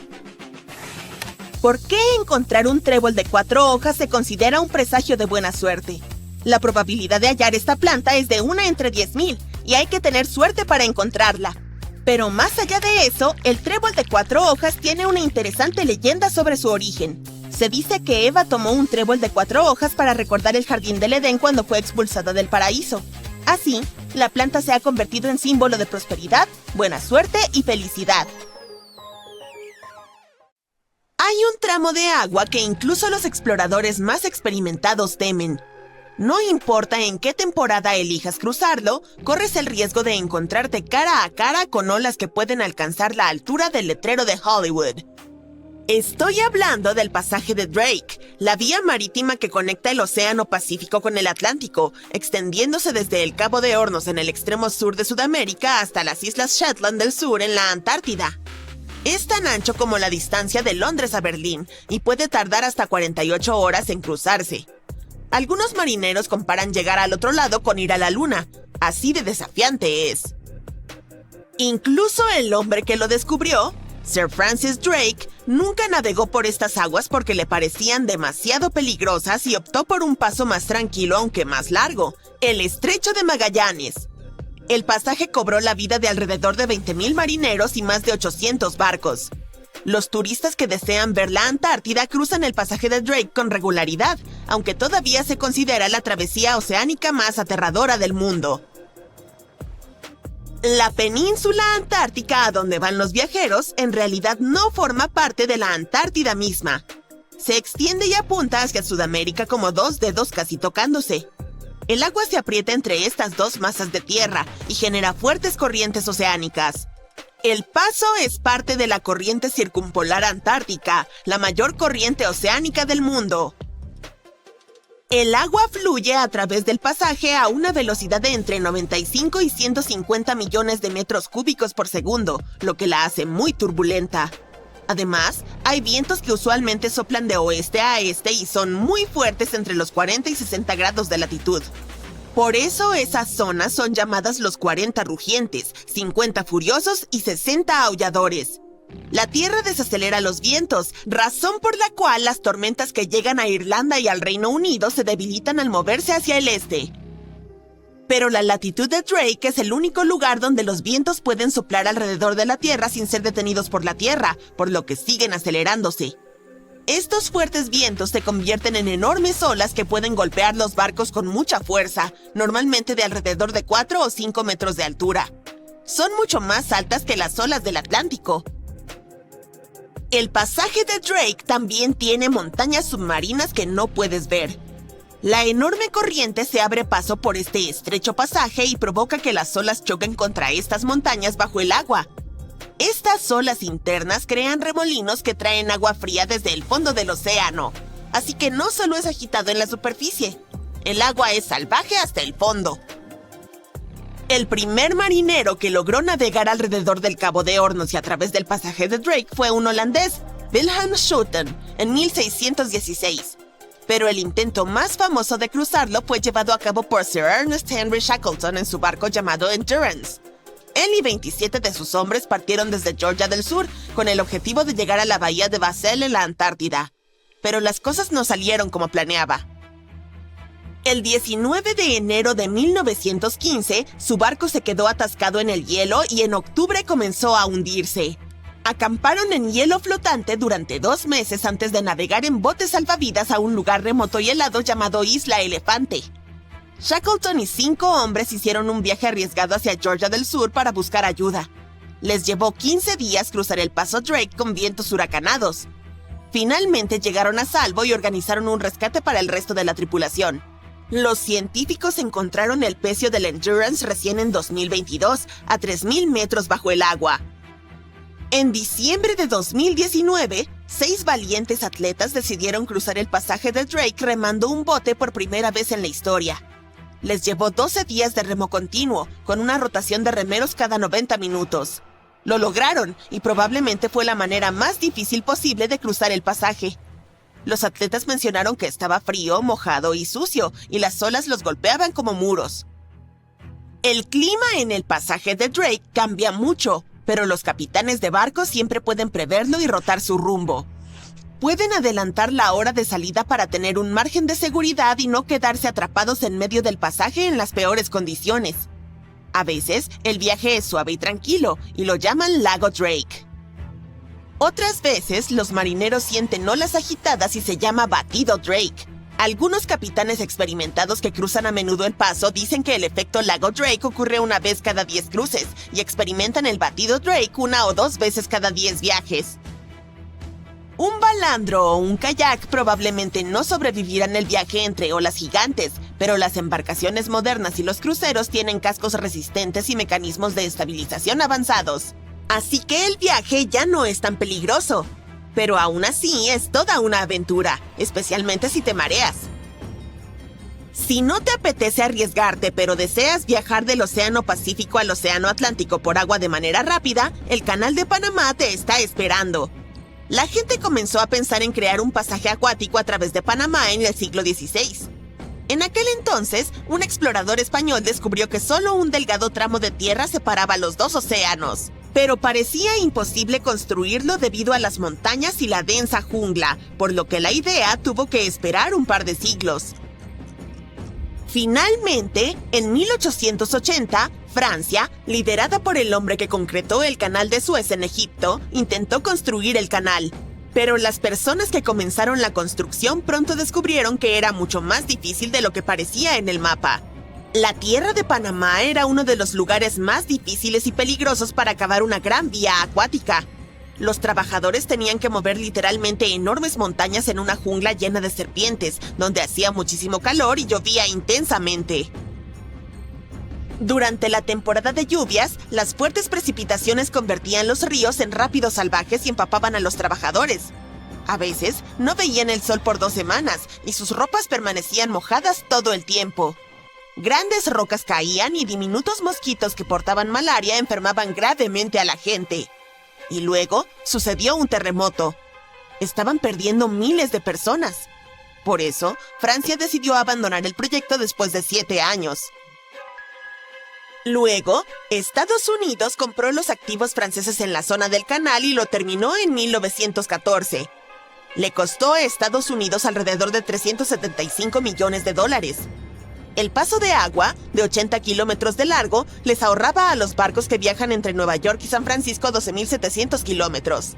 ¿Por qué encontrar un trébol de 4 hojas se considera un presagio de buena suerte? La probabilidad de hallar esta planta es de 1 entre 10,000 y hay que tener suerte para encontrarla. Pero más allá de eso, el trébol de 4 hojas tiene una interesante leyenda sobre su origen. Se dice que Eva tomó un trébol de 4 hojas para recordar el jardín del Edén cuando fue expulsada del paraíso. Así, la planta se ha convertido en símbolo de prosperidad, buena suerte y felicidad. tramo de agua que incluso los exploradores más experimentados temen. No importa en qué temporada elijas cruzarlo, corres el riesgo de encontrarte cara a cara con olas que pueden alcanzar la altura del letrero de Hollywood. Estoy hablando del pasaje de Drake, la vía marítima que conecta el Océano Pacífico con el Atlántico, extendiéndose desde el Cabo de Hornos en el extremo sur de Sudamérica hasta las Islas Shetland del Sur en la Antártida. Es tan ancho como la distancia de Londres a Berlín y puede tardar hasta 48 horas en cruzarse. Algunos marineros comparan llegar al otro lado con ir a la luna, así de desafiante es. Incluso el hombre que lo descubrió, Sir Francis Drake, nunca navegó por estas aguas porque le parecían demasiado peligrosas y optó por un paso más tranquilo aunque más largo, el Estrecho de Magallanes. El pasaje cobró la vida de alrededor de 20,000 marineros y más de 800 barcos. Los turistas que desean ver la Antártida cruzan el pasaje de Drake con regularidad, aunque todavía se considera la travesía oceánica más aterradora del mundo. La península antártica a donde van los viajeros en realidad no forma parte de la Antártida misma. Se extiende y apunta hacia Sudamérica como dos dedos casi tocándose. El agua se aprieta entre estas dos masas de tierra y genera fuertes corrientes oceánicas. El paso es parte de la corriente circumpolar antártica, la mayor corriente oceánica del mundo. El agua fluye a través del pasaje a una velocidad de entre 95 y 150 millones de metros cúbicos por segundo, lo que la hace muy turbulenta. Además, hay vientos que usualmente soplan de oeste a este y son muy fuertes entre los 40 y 60 grados de latitud. Por eso esas zonas son llamadas los 40 rugientes, 50 furiosos y 60 aulladores. La tierra desacelera los vientos, razón por la cual las tormentas que llegan a Irlanda y al Reino Unido se debilitan al moverse hacia el este. Pero la latitud de Drake es el único lugar donde los vientos pueden soplar alrededor de la Tierra sin ser detenidos por la Tierra, por lo que siguen acelerándose. Estos fuertes vientos se convierten en enormes olas que pueden golpear los barcos con mucha fuerza, normalmente de alrededor de 4 o 5 metros de altura. Son mucho más altas que las olas del Atlántico. El pasaje de Drake también tiene montañas submarinas que no puedes ver. La enorme corriente se abre paso por este estrecho pasaje y provoca que las olas choquen contra estas montañas bajo el agua. Estas olas internas crean remolinos que traen agua fría desde el fondo del océano, así que no solo es agitado en la superficie, el agua es salvaje hasta el fondo. El primer marinero que logró navegar alrededor del Cabo de Hornos y a través del pasaje de Drake fue un holandés, Wilhelm Schouten, en 1616. Pero el intento más famoso de cruzarlo fue llevado a cabo por Sir Ernest Henry Shackleton en su barco llamado Endurance. Él y 27 de sus hombres partieron desde Georgia del Sur con el objetivo de llegar a la bahía de Bassel en la Antártida. Pero las cosas no salieron como planeaba. El 19 de enero de 1915, su barco se quedó atascado en el hielo y en octubre comenzó a hundirse. Acamparon en hielo flotante durante 2 meses antes de navegar en botes salvavidas a un lugar remoto y helado llamado Isla Elefante. Shackleton y 5 hombres hicieron un viaje arriesgado hacia Georgia del Sur para buscar ayuda. Les llevó 15 días cruzar el paso Drake con vientos huracanados. Finalmente llegaron a salvo y organizaron un rescate para el resto de la tripulación. Los científicos encontraron el pecio del Endurance recién en 2022, a 3,000 metros bajo el agua. En diciembre de 2019, 6 valientes atletas decidieron cruzar el pasaje de Drake remando un bote por primera vez en la historia. Les llevó 12 días de remo continuo, con una rotación de remeros cada 90 minutos. Lo lograron, y probablemente fue la manera más difícil posible de cruzar el pasaje. Los atletas mencionaron que estaba frío, mojado y sucio, y las olas los golpeaban como muros. El clima en el pasaje de Drake cambia mucho, pero los capitanes de barcos siempre pueden preverlo y rotar su rumbo. Pueden adelantar la hora de salida para tener un margen de seguridad y no quedarse atrapados en medio del pasaje en las peores condiciones. A veces, el viaje es suave y tranquilo, y lo llaman Lago Drake. Otras veces, los marineros sienten olas agitadas y se llama Batido Drake. Algunos capitanes experimentados que cruzan a menudo el paso dicen que el efecto Lago Drake ocurre una vez cada 10 cruces y experimentan el Batido Drake 1 o 2 veces cada 10 viajes. Un balandro o un kayak probablemente no sobrevivirán el viaje entre olas gigantes, pero las embarcaciones modernas y los cruceros tienen cascos resistentes y mecanismos de estabilización avanzados. Así que el viaje ya no es tan peligroso. Pero aún así es toda una aventura, especialmente si te mareas. Si no te apetece arriesgarte, pero deseas viajar del Océano Pacífico al Océano Atlántico por agua de manera rápida, el Canal de Panamá te está esperando. La gente comenzó a pensar en crear un pasaje acuático a través de Panamá en el siglo XVI. En aquel entonces, un explorador español descubrió que solo un delgado tramo de tierra separaba los dos océanos. Pero parecía imposible construirlo debido a las montañas y la densa jungla, por lo que la idea tuvo que esperar un par de siglos. Finalmente, en 1880, Francia, liderada por el hombre que concretó el Canal de Suez en Egipto, intentó construir el canal. Pero las personas que comenzaron la construcción pronto descubrieron que era mucho más difícil de lo que parecía en el mapa. La tierra de Panamá era uno de los lugares más difíciles y peligrosos para cavar una gran vía acuática. Los trabajadores tenían que mover literalmente enormes montañas en una jungla llena de serpientes, donde hacía muchísimo calor y llovía intensamente. Durante la temporada de lluvias, las fuertes precipitaciones convertían los ríos en rápidos salvajes y empapaban a los trabajadores. A veces, no veían el sol por 2 semanas y sus ropas permanecían mojadas todo el tiempo. Grandes rocas caían y diminutos mosquitos que portaban malaria enfermaban gravemente a la gente. Y luego sucedió un terremoto. Estaban perdiendo miles de personas. Por eso, Francia decidió abandonar el proyecto después de 7 años. Luego, Estados Unidos compró los activos franceses en la zona del canal y lo terminó en 1914. Le costó a Estados Unidos alrededor de $375 millones. El paso de agua, de 80 kilómetros de largo, les ahorraba a los barcos que viajan entre Nueva York y San Francisco 12.700 kilómetros.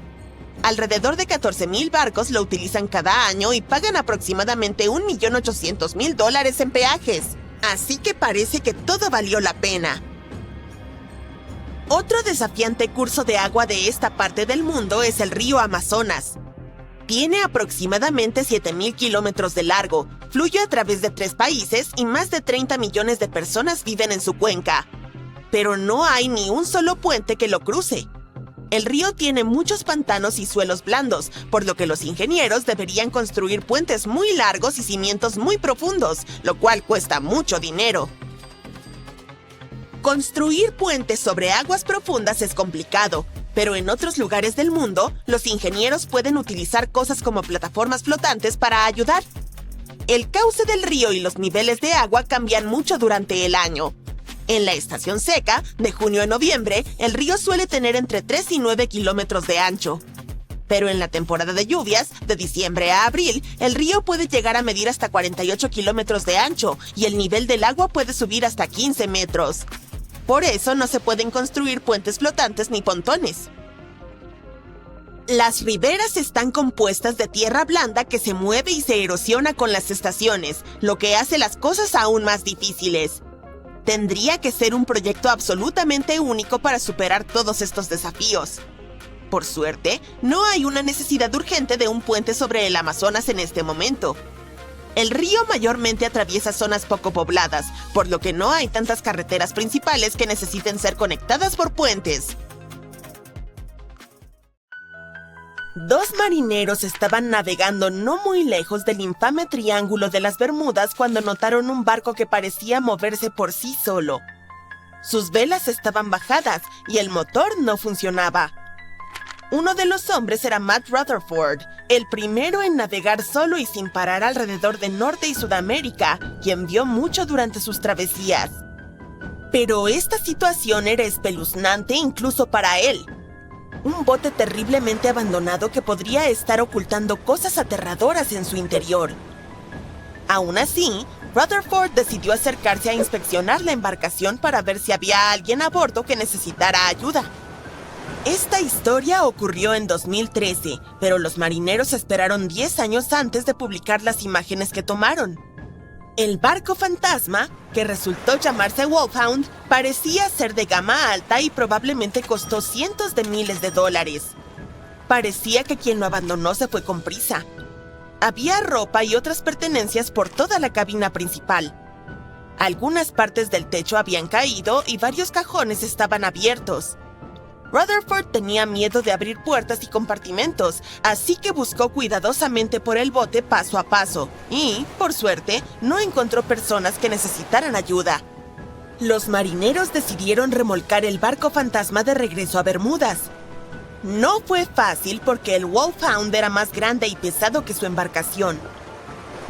Alrededor de 14,000 barcos lo utilizan cada año y pagan aproximadamente $1.800.000 en peajes. Así que parece que todo valió la pena. Otro desafiante curso de agua de esta parte del mundo es el río Amazonas. Tiene aproximadamente 7,000 kilómetros de largo, fluye a través de 3 países y más de 30 millones de personas viven en su cuenca. Pero no hay ni un solo puente que lo cruce. El río tiene muchos pantanos y suelos blandos, por lo que los ingenieros deberían construir puentes muy largos y cimientos muy profundos, lo cual cuesta mucho dinero. Construir puentes sobre aguas profundas es complicado, pero en otros lugares del mundo, los ingenieros pueden utilizar cosas como plataformas flotantes para ayudar. El cauce del río y los niveles de agua cambian mucho durante el año. En la estación seca, de junio a noviembre, el río suele tener entre 3 y 9 kilómetros de ancho. Pero en la temporada de lluvias, de diciembre a abril, el río puede llegar a medir hasta 48 kilómetros de ancho y el nivel del agua puede subir hasta 15 metros. Por eso no se pueden construir puentes flotantes ni pontones. Las riberas están compuestas de tierra blanda que se mueve y se erosiona con las estaciones, lo que hace las cosas aún más difíciles. Tendría que ser un proyecto absolutamente único para superar todos estos desafíos. Por suerte, no hay una necesidad urgente de un puente sobre el Amazonas en este momento. El río mayormente atraviesa zonas poco pobladas, por lo que no hay tantas carreteras principales que necesiten ser conectadas por puentes. 2 marineros estaban navegando no muy lejos del infame Triángulo de las Bermudas cuando notaron un barco que parecía moverse por sí solo. Sus velas estaban bajadas y el motor no funcionaba. Uno de los hombres era Matt Rutherford, el primero en navegar solo y sin parar alrededor de Norte y Sudamérica, quien vio mucho durante sus travesías. Pero esta situación era espeluznante incluso para él. Un bote terriblemente abandonado que podría estar ocultando cosas aterradoras en su interior. Aún así, Rutherford decidió acercarse a inspeccionar la embarcación para ver si había alguien a bordo que necesitara ayuda. Esta historia ocurrió en 2013, pero los marineros esperaron 10 años antes de publicar las imágenes que tomaron. El barco fantasma, que resultó llamarse Wolfhound, parecía ser de gama alta y probablemente costó cientos de miles de dólares. Parecía que quien lo abandonó se fue con prisa. Había ropa y otras pertenencias por toda la cabina principal. Algunas partes del techo habían caído y varios cajones estaban abiertos. Rutherford tenía miedo de abrir puertas y compartimentos, así que buscó cuidadosamente por el bote paso a paso y, por suerte, no encontró personas que necesitaran ayuda. Los marineros decidieron remolcar el barco fantasma de regreso a Bermudas. No fue fácil porque el Wolfhound era más grande y pesado que su embarcación.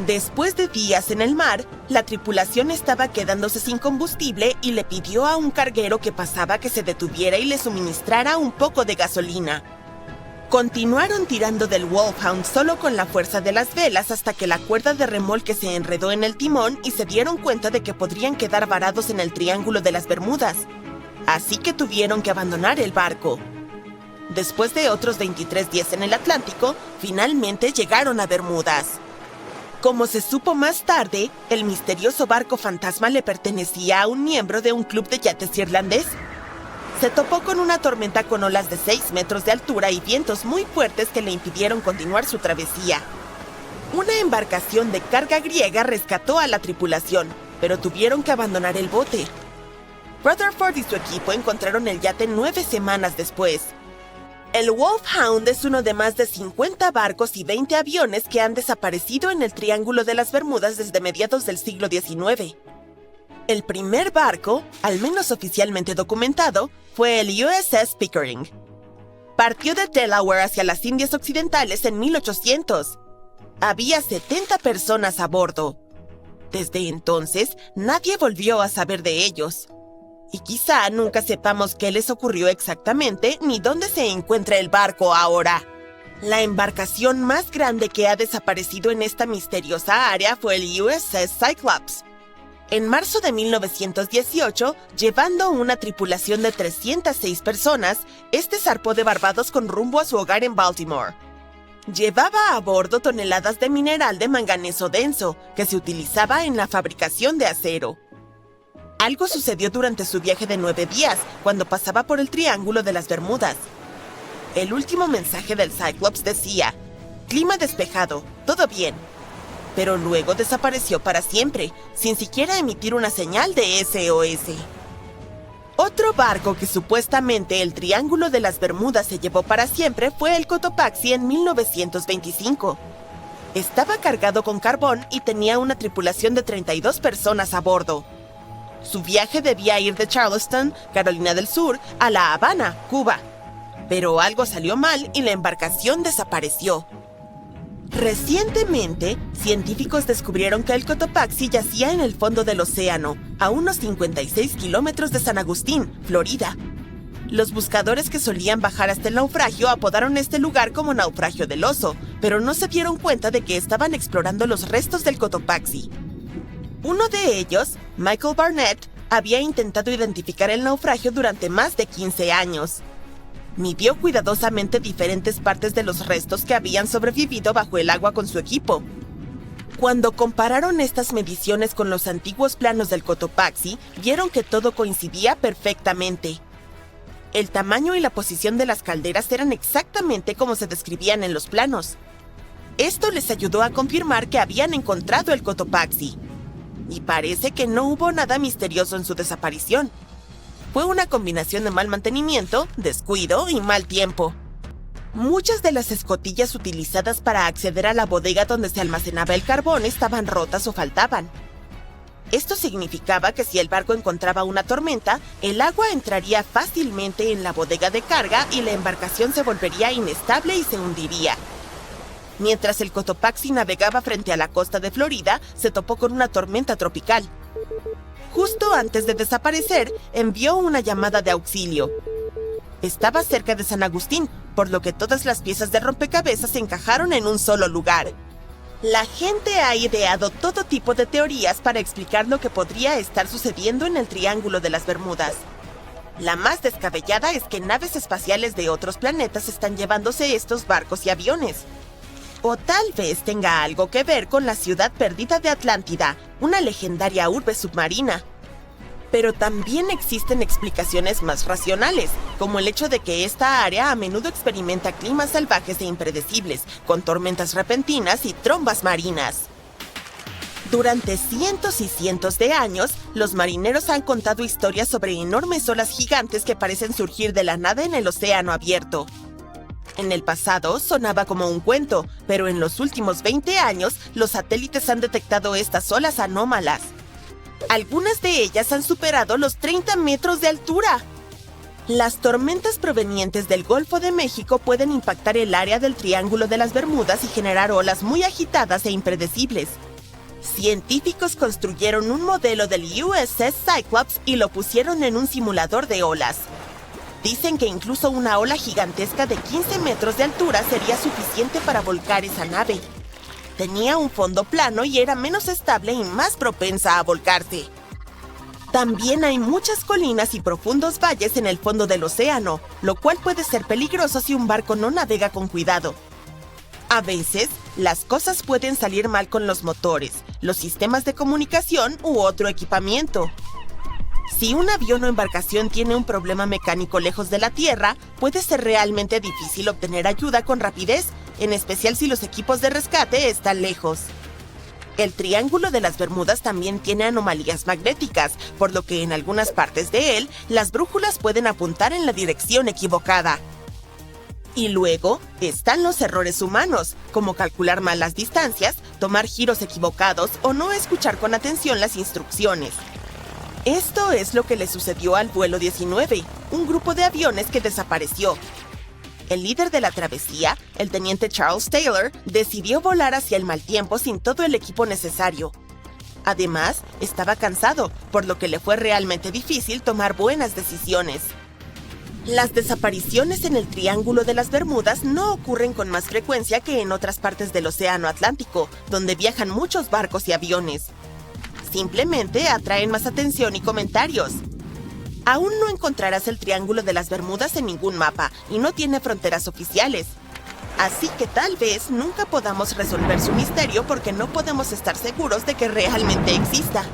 Después de días en el mar, la tripulación estaba quedándose sin combustible y le pidió a un carguero que pasaba que se detuviera y le suministrara un poco de gasolina. Continuaron tirando del Wolfhound solo con la fuerza de las velas hasta que la cuerda de remolque se enredó en el timón y se dieron cuenta de que podrían quedar varados en el Triángulo de las Bermudas. Así que tuvieron que abandonar el barco. Después de otros 23 días en el Atlántico, finalmente llegaron a Bermudas. Como se supo más tarde, el misterioso barco fantasma le pertenecía a un miembro de un club de yates irlandés. Se topó con una tormenta con olas de 6 metros de altura y vientos muy fuertes que le impidieron continuar su travesía. Una embarcación de carga griega rescató a la tripulación, pero tuvieron que abandonar el bote. Rutherford y su equipo encontraron el yate 9 semanas después. El Wolfhound es uno de más de 50 barcos y 20 aviones que han desaparecido en el Triángulo de las Bermudas desde mediados del siglo XIX. El primer barco, al menos oficialmente documentado, fue el USS Pickering. Partió de Delaware hacia las Indias Occidentales en 1800. Había 70 personas a bordo. Desde entonces, nadie volvió a saber de ellos. Y quizá nunca sepamos qué les ocurrió exactamente ni dónde se encuentra el barco ahora. La embarcación más grande que ha desaparecido en esta misteriosa área fue el USS Cyclops. En marzo de 1918, llevando una tripulación de 306 personas, este zarpó de Barbados con rumbo a su hogar en Baltimore. Llevaba a bordo toneladas de mineral de manganeso denso, que se utilizaba en la fabricación de acero. Algo sucedió durante su viaje de 9 días, cuando pasaba por el Triángulo de las Bermudas. El último mensaje del Cyclops decía: clima despejado, todo bien. Pero luego desapareció para siempre, sin siquiera emitir una señal de SOS. Otro barco que supuestamente el Triángulo de las Bermudas se llevó para siempre fue el Cotopaxi en 1925. Estaba cargado con carbón y tenía una tripulación de 32 personas a bordo. Su viaje debía ir de Charleston, Carolina del Sur, a La Habana, Cuba. Pero algo salió mal y la embarcación desapareció. Recientemente, científicos descubrieron que el Cotopaxi yacía en el fondo del océano, a unos 56 kilómetros de San Agustín, Florida. Los buscadores que solían bajar hasta el naufragio apodaron este lugar como Naufragio del Oso, pero no se dieron cuenta de que estaban explorando los restos del Cotopaxi. Uno de ellos, Michael Barnett, había intentado identificar el naufragio durante más de 15 años. Midió cuidadosamente diferentes partes de los restos que habían sobrevivido bajo el agua con su equipo. Cuando compararon estas mediciones con los antiguos planos del Cotopaxi, vieron que todo coincidía perfectamente. El tamaño y la posición de las calderas eran exactamente como se describían en los planos. Esto les ayudó a confirmar que habían encontrado el Cotopaxi. Y parece que no hubo nada misterioso en su desaparición. Fue una combinación de mal mantenimiento, descuido y mal tiempo. Muchas de las escotillas utilizadas para acceder a la bodega donde se almacenaba el carbón estaban rotas o faltaban. Esto significaba que si el barco encontraba una tormenta, el agua entraría fácilmente en la bodega de carga y la embarcación se volvería inestable y se hundiría. Mientras el Cotopaxi navegaba frente a la costa de Florida, se topó con una tormenta tropical. Justo antes de desaparecer, envió una llamada de auxilio. Estaba cerca de San Agustín, por lo que todas las piezas de rompecabezas se encajaron en un solo lugar. La gente ha ideado todo tipo de teorías para explicar lo que podría estar sucediendo en el Triángulo de las Bermudas. La más descabellada es que naves espaciales de otros planetas están llevándose estos barcos y aviones. O tal vez tenga algo que ver con la ciudad perdida de Atlántida, una legendaria urbe submarina. Pero también existen explicaciones más racionales, como el hecho de que esta área a menudo experimenta climas salvajes e impredecibles, con tormentas repentinas y trombas marinas. Durante cientos y cientos de años, los marineros han contado historias sobre enormes olas gigantes que parecen surgir de la nada en el océano abierto. En el pasado sonaba como un cuento, pero en los últimos 20 años, los satélites han detectado estas olas anómalas. Algunas de ellas han superado los 30 metros de altura. Las tormentas provenientes del Golfo de México pueden impactar el área del Triángulo de las Bermudas y generar olas muy agitadas e impredecibles. Científicos construyeron un modelo del USS Cyclops y lo pusieron en un simulador de olas. Dicen que incluso una ola gigantesca de 15 metros de altura sería suficiente para volcar esa nave. Tenía un fondo plano y era menos estable y más propensa a volcarse. También hay muchas colinas y profundos valles en el fondo del océano, lo cual puede ser peligroso si un barco no navega con cuidado. A veces, las cosas pueden salir mal con los motores, los sistemas de comunicación u otro equipamiento. Si un avión o embarcación tiene un problema mecánico lejos de la Tierra, puede ser realmente difícil obtener ayuda con rapidez, en especial si los equipos de rescate están lejos. El Triángulo de las Bermudas también tiene anomalías magnéticas, por lo que en algunas partes de él, las brújulas pueden apuntar en la dirección equivocada. Y luego están los errores humanos, como calcular mal las distancias, tomar giros equivocados o no escuchar con atención las instrucciones. Esto es lo que le sucedió al vuelo 19, un grupo de aviones que desapareció. El líder de la travesía, el teniente Charles Taylor, decidió volar hacia el mal tiempo sin todo el equipo necesario. Además, estaba cansado, por lo que le fue realmente difícil tomar buenas decisiones. Las desapariciones en el Triángulo de las Bermudas no ocurren con más frecuencia que en otras partes del Océano Atlántico, donde viajan muchos barcos y aviones. Simplemente atraen más atención y comentarios. Aún no encontrarás el Triángulo de las Bermudas en ningún mapa y no tiene fronteras oficiales. Así que tal vez nunca podamos resolver su misterio porque no podemos estar seguros de que realmente exista.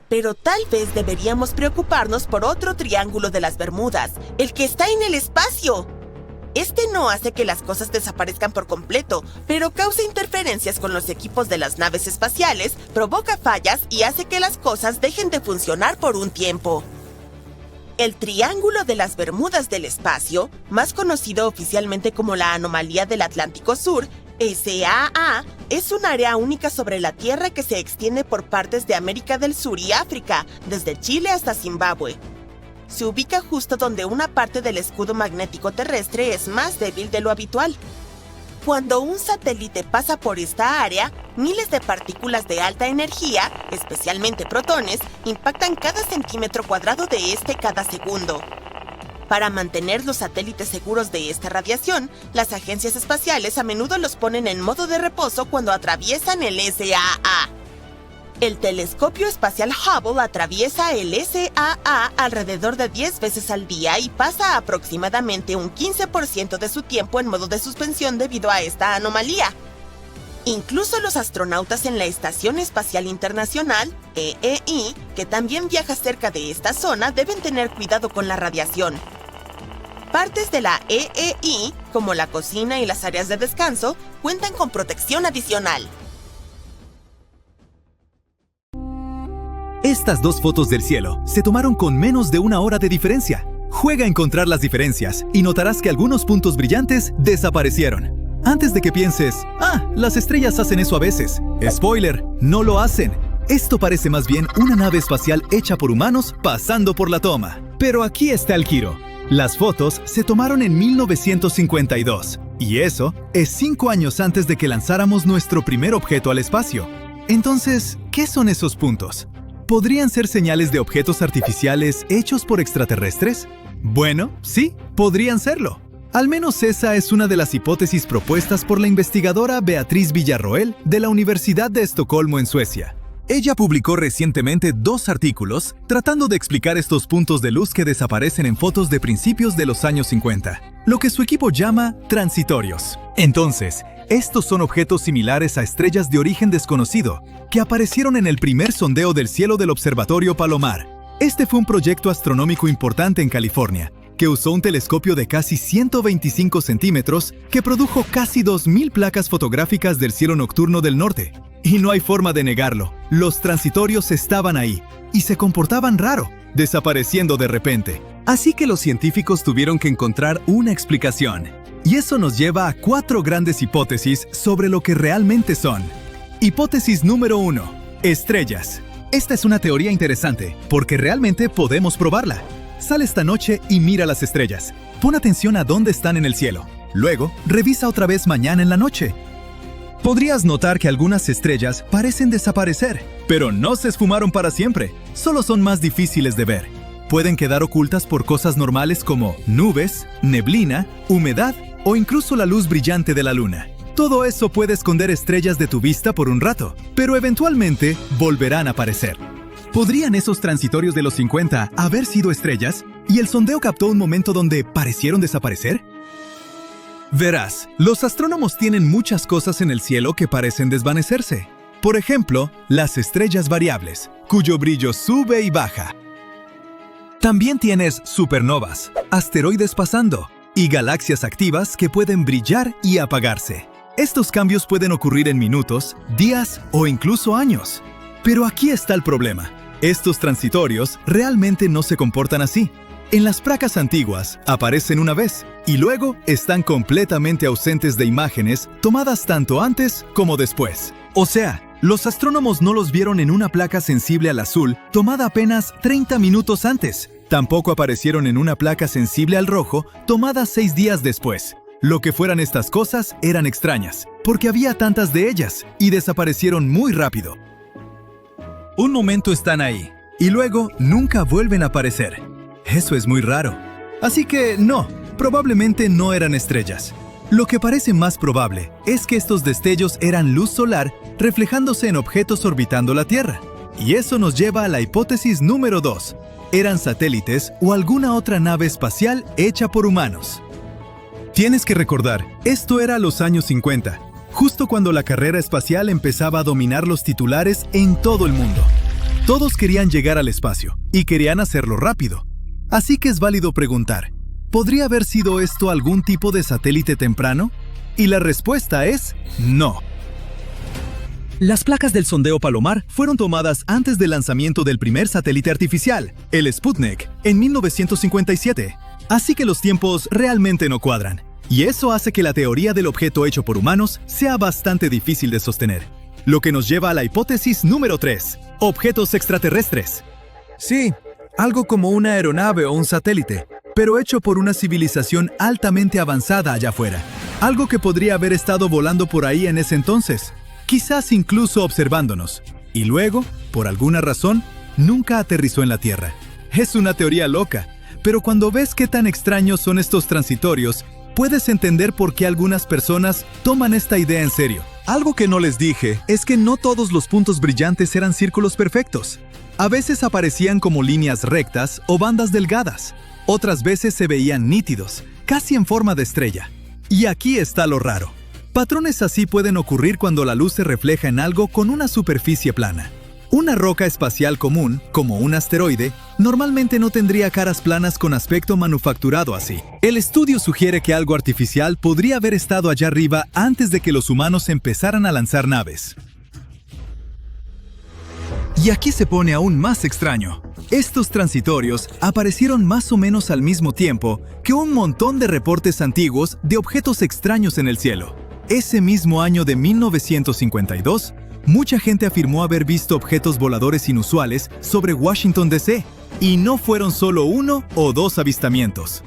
Pero tal vez deberíamos preocuparnos por otro Triángulo de las Bermudas, el que está en el espacio. Este no hace que las cosas desaparezcan por completo, pero causa interferencias con los equipos de las naves espaciales, provoca fallas y hace que las cosas dejen de funcionar por un tiempo. El Triángulo de las Bermudas del Espacio, más conocido oficialmente como la Anomalía del Atlántico Sur, SAA, es un área única sobre la Tierra que se extiende por partes de América del Sur y África, desde Chile hasta Zimbabue. Se ubica justo donde una parte del escudo magnético terrestre es más débil de lo habitual. Cuando un satélite pasa por esta área, miles de partículas de alta energía, especialmente protones, impactan cada centímetro cuadrado de este cada segundo. Para mantener los satélites seguros de esta radiación, las agencias espaciales a menudo los ponen en modo de reposo cuando atraviesan el SAA. El telescopio espacial Hubble atraviesa el SAA alrededor de 10 veces al día y pasa aproximadamente un 15% de su tiempo en modo de suspensión debido a esta anomalía. Incluso los astronautas en la Estación Espacial Internacional, EEI, que también viaja cerca de esta zona, deben tener cuidado con la radiación. Partes de la EEI, como la cocina y las áreas de descanso, cuentan con protección adicional. Estas dos fotos del cielo se tomaron con menos de una hora de diferencia. Juega a encontrar las diferencias y notarás que algunos puntos brillantes desaparecieron. Antes de que pienses, las estrellas hacen eso a veces. Spoiler, no lo hacen. Esto parece más bien una nave espacial hecha por humanos pasando por la toma. Pero aquí está el giro. Las fotos se tomaron en 1952, y eso es 5 años antes de que lanzáramos nuestro primer objeto al espacio. Entonces, ¿qué son esos puntos? ¿Podrían ser señales de objetos artificiales hechos por extraterrestres? Bueno, sí, podrían serlo. Al menos esa es una de las hipótesis propuestas por la investigadora Beatriz Villarroel de la Universidad de Estocolmo en Suecia. Ella publicó recientemente 2 artículos tratando de explicar estos puntos de luz que desaparecen en fotos de principios de los años 50, lo que su equipo llama transitorios. Entonces, estos son objetos similares a estrellas de origen desconocido que aparecieron en el primer sondeo del cielo del Observatorio Palomar. Este fue un proyecto astronómico importante en California, que usó un telescopio de casi 125 centímetros que produjo casi 2000 placas fotográficas del cielo nocturno del norte. Y no hay forma de negarlo, los transitorios estaban ahí, y se comportaban raro, desapareciendo de repente. Así que los científicos tuvieron que encontrar una explicación. Y eso nos lleva a 4 grandes hipótesis sobre lo que realmente son. Hipótesis número 1. Estrellas. Esta es una teoría interesante, porque realmente podemos probarla. Sale esta noche y mira las estrellas. Pon atención a dónde están en el cielo. Luego, revisa otra vez mañana en la noche. Podrías notar que algunas estrellas parecen desaparecer, pero no se esfumaron para siempre, solo son más difíciles de ver. Pueden quedar ocultas por cosas normales como nubes, neblina, humedad o incluso la luz brillante de la luna. Todo eso puede esconder estrellas de tu vista por un rato, pero eventualmente volverán a aparecer. ¿Podrían esos transitorios de los 50 haber sido estrellas y el sondeo captó un momento donde parecieron desaparecer? Verás, los astrónomos tienen muchas cosas en el cielo que parecen desvanecerse. Por ejemplo, las estrellas variables, cuyo brillo sube y baja. También tienes supernovas, asteroides pasando y galaxias activas que pueden brillar y apagarse. Estos cambios pueden ocurrir en minutos, días o incluso años. Pero aquí está el problema. Estos transitorios realmente no se comportan así. En las placas antiguas aparecen una vez y luego están completamente ausentes de imágenes tomadas tanto antes como después. O sea, los astrónomos no los vieron en una placa sensible al azul tomada apenas 30 minutos antes. Tampoco aparecieron en una placa sensible al rojo tomada 6 días después. Lo que fueran estas cosas eran extrañas, porque había tantas de ellas y desaparecieron muy rápido. Un momento están ahí y luego nunca vuelven a aparecer. Eso es muy raro. Así que no, probablemente no eran estrellas. Lo que parece más probable es que estos destellos eran luz solar reflejándose en objetos orbitando la Tierra. Y eso nos lleva a la hipótesis número 2. Eran satélites o alguna otra nave espacial hecha por humanos. Tienes que recordar, esto era los años 50, justo cuando la carrera espacial empezaba a dominar los titulares en todo el mundo. Todos querían llegar al espacio y querían hacerlo rápido. Así que es válido preguntar, ¿podría haber sido esto algún tipo de satélite temprano? Y la respuesta es no. Las placas del sondeo Palomar fueron tomadas antes del lanzamiento del primer satélite artificial, el Sputnik, en 1957. Así que los tiempos realmente no cuadran. Y eso hace que la teoría del objeto hecho por humanos sea bastante difícil de sostener. Lo que nos lleva a la hipótesis número 3. Objetos extraterrestres. Sí, algo como una aeronave o un satélite, pero hecho por una civilización altamente avanzada allá afuera. Algo que podría haber estado volando por ahí en ese entonces, quizás incluso observándonos. Y luego, por alguna razón, nunca aterrizó en la Tierra. Es una teoría loca, pero cuando ves qué tan extraños son estos transitorios, puedes entender por qué algunas personas toman esta idea en serio. Algo que no les dije es que no todos los puntos brillantes eran círculos perfectos. A veces aparecían como líneas rectas o bandas delgadas. Otras veces se veían nítidos, casi en forma de estrella. Y aquí está lo raro. Patrones así pueden ocurrir cuando la luz se refleja en algo con una superficie plana. Una roca espacial común, como un asteroide, normalmente no tendría caras planas con aspecto manufacturado así. El estudio sugiere que algo artificial podría haber estado allá arriba antes de que los humanos empezaran a lanzar naves. Y aquí se pone aún más extraño. Estos transitorios aparecieron más o menos al mismo tiempo que un montón de reportes antiguos de objetos extraños en el cielo. Ese mismo año de 1952, mucha gente afirmó haber visto objetos voladores inusuales sobre Washington, D.C., y no fueron solo 1 o 2 avistamientos.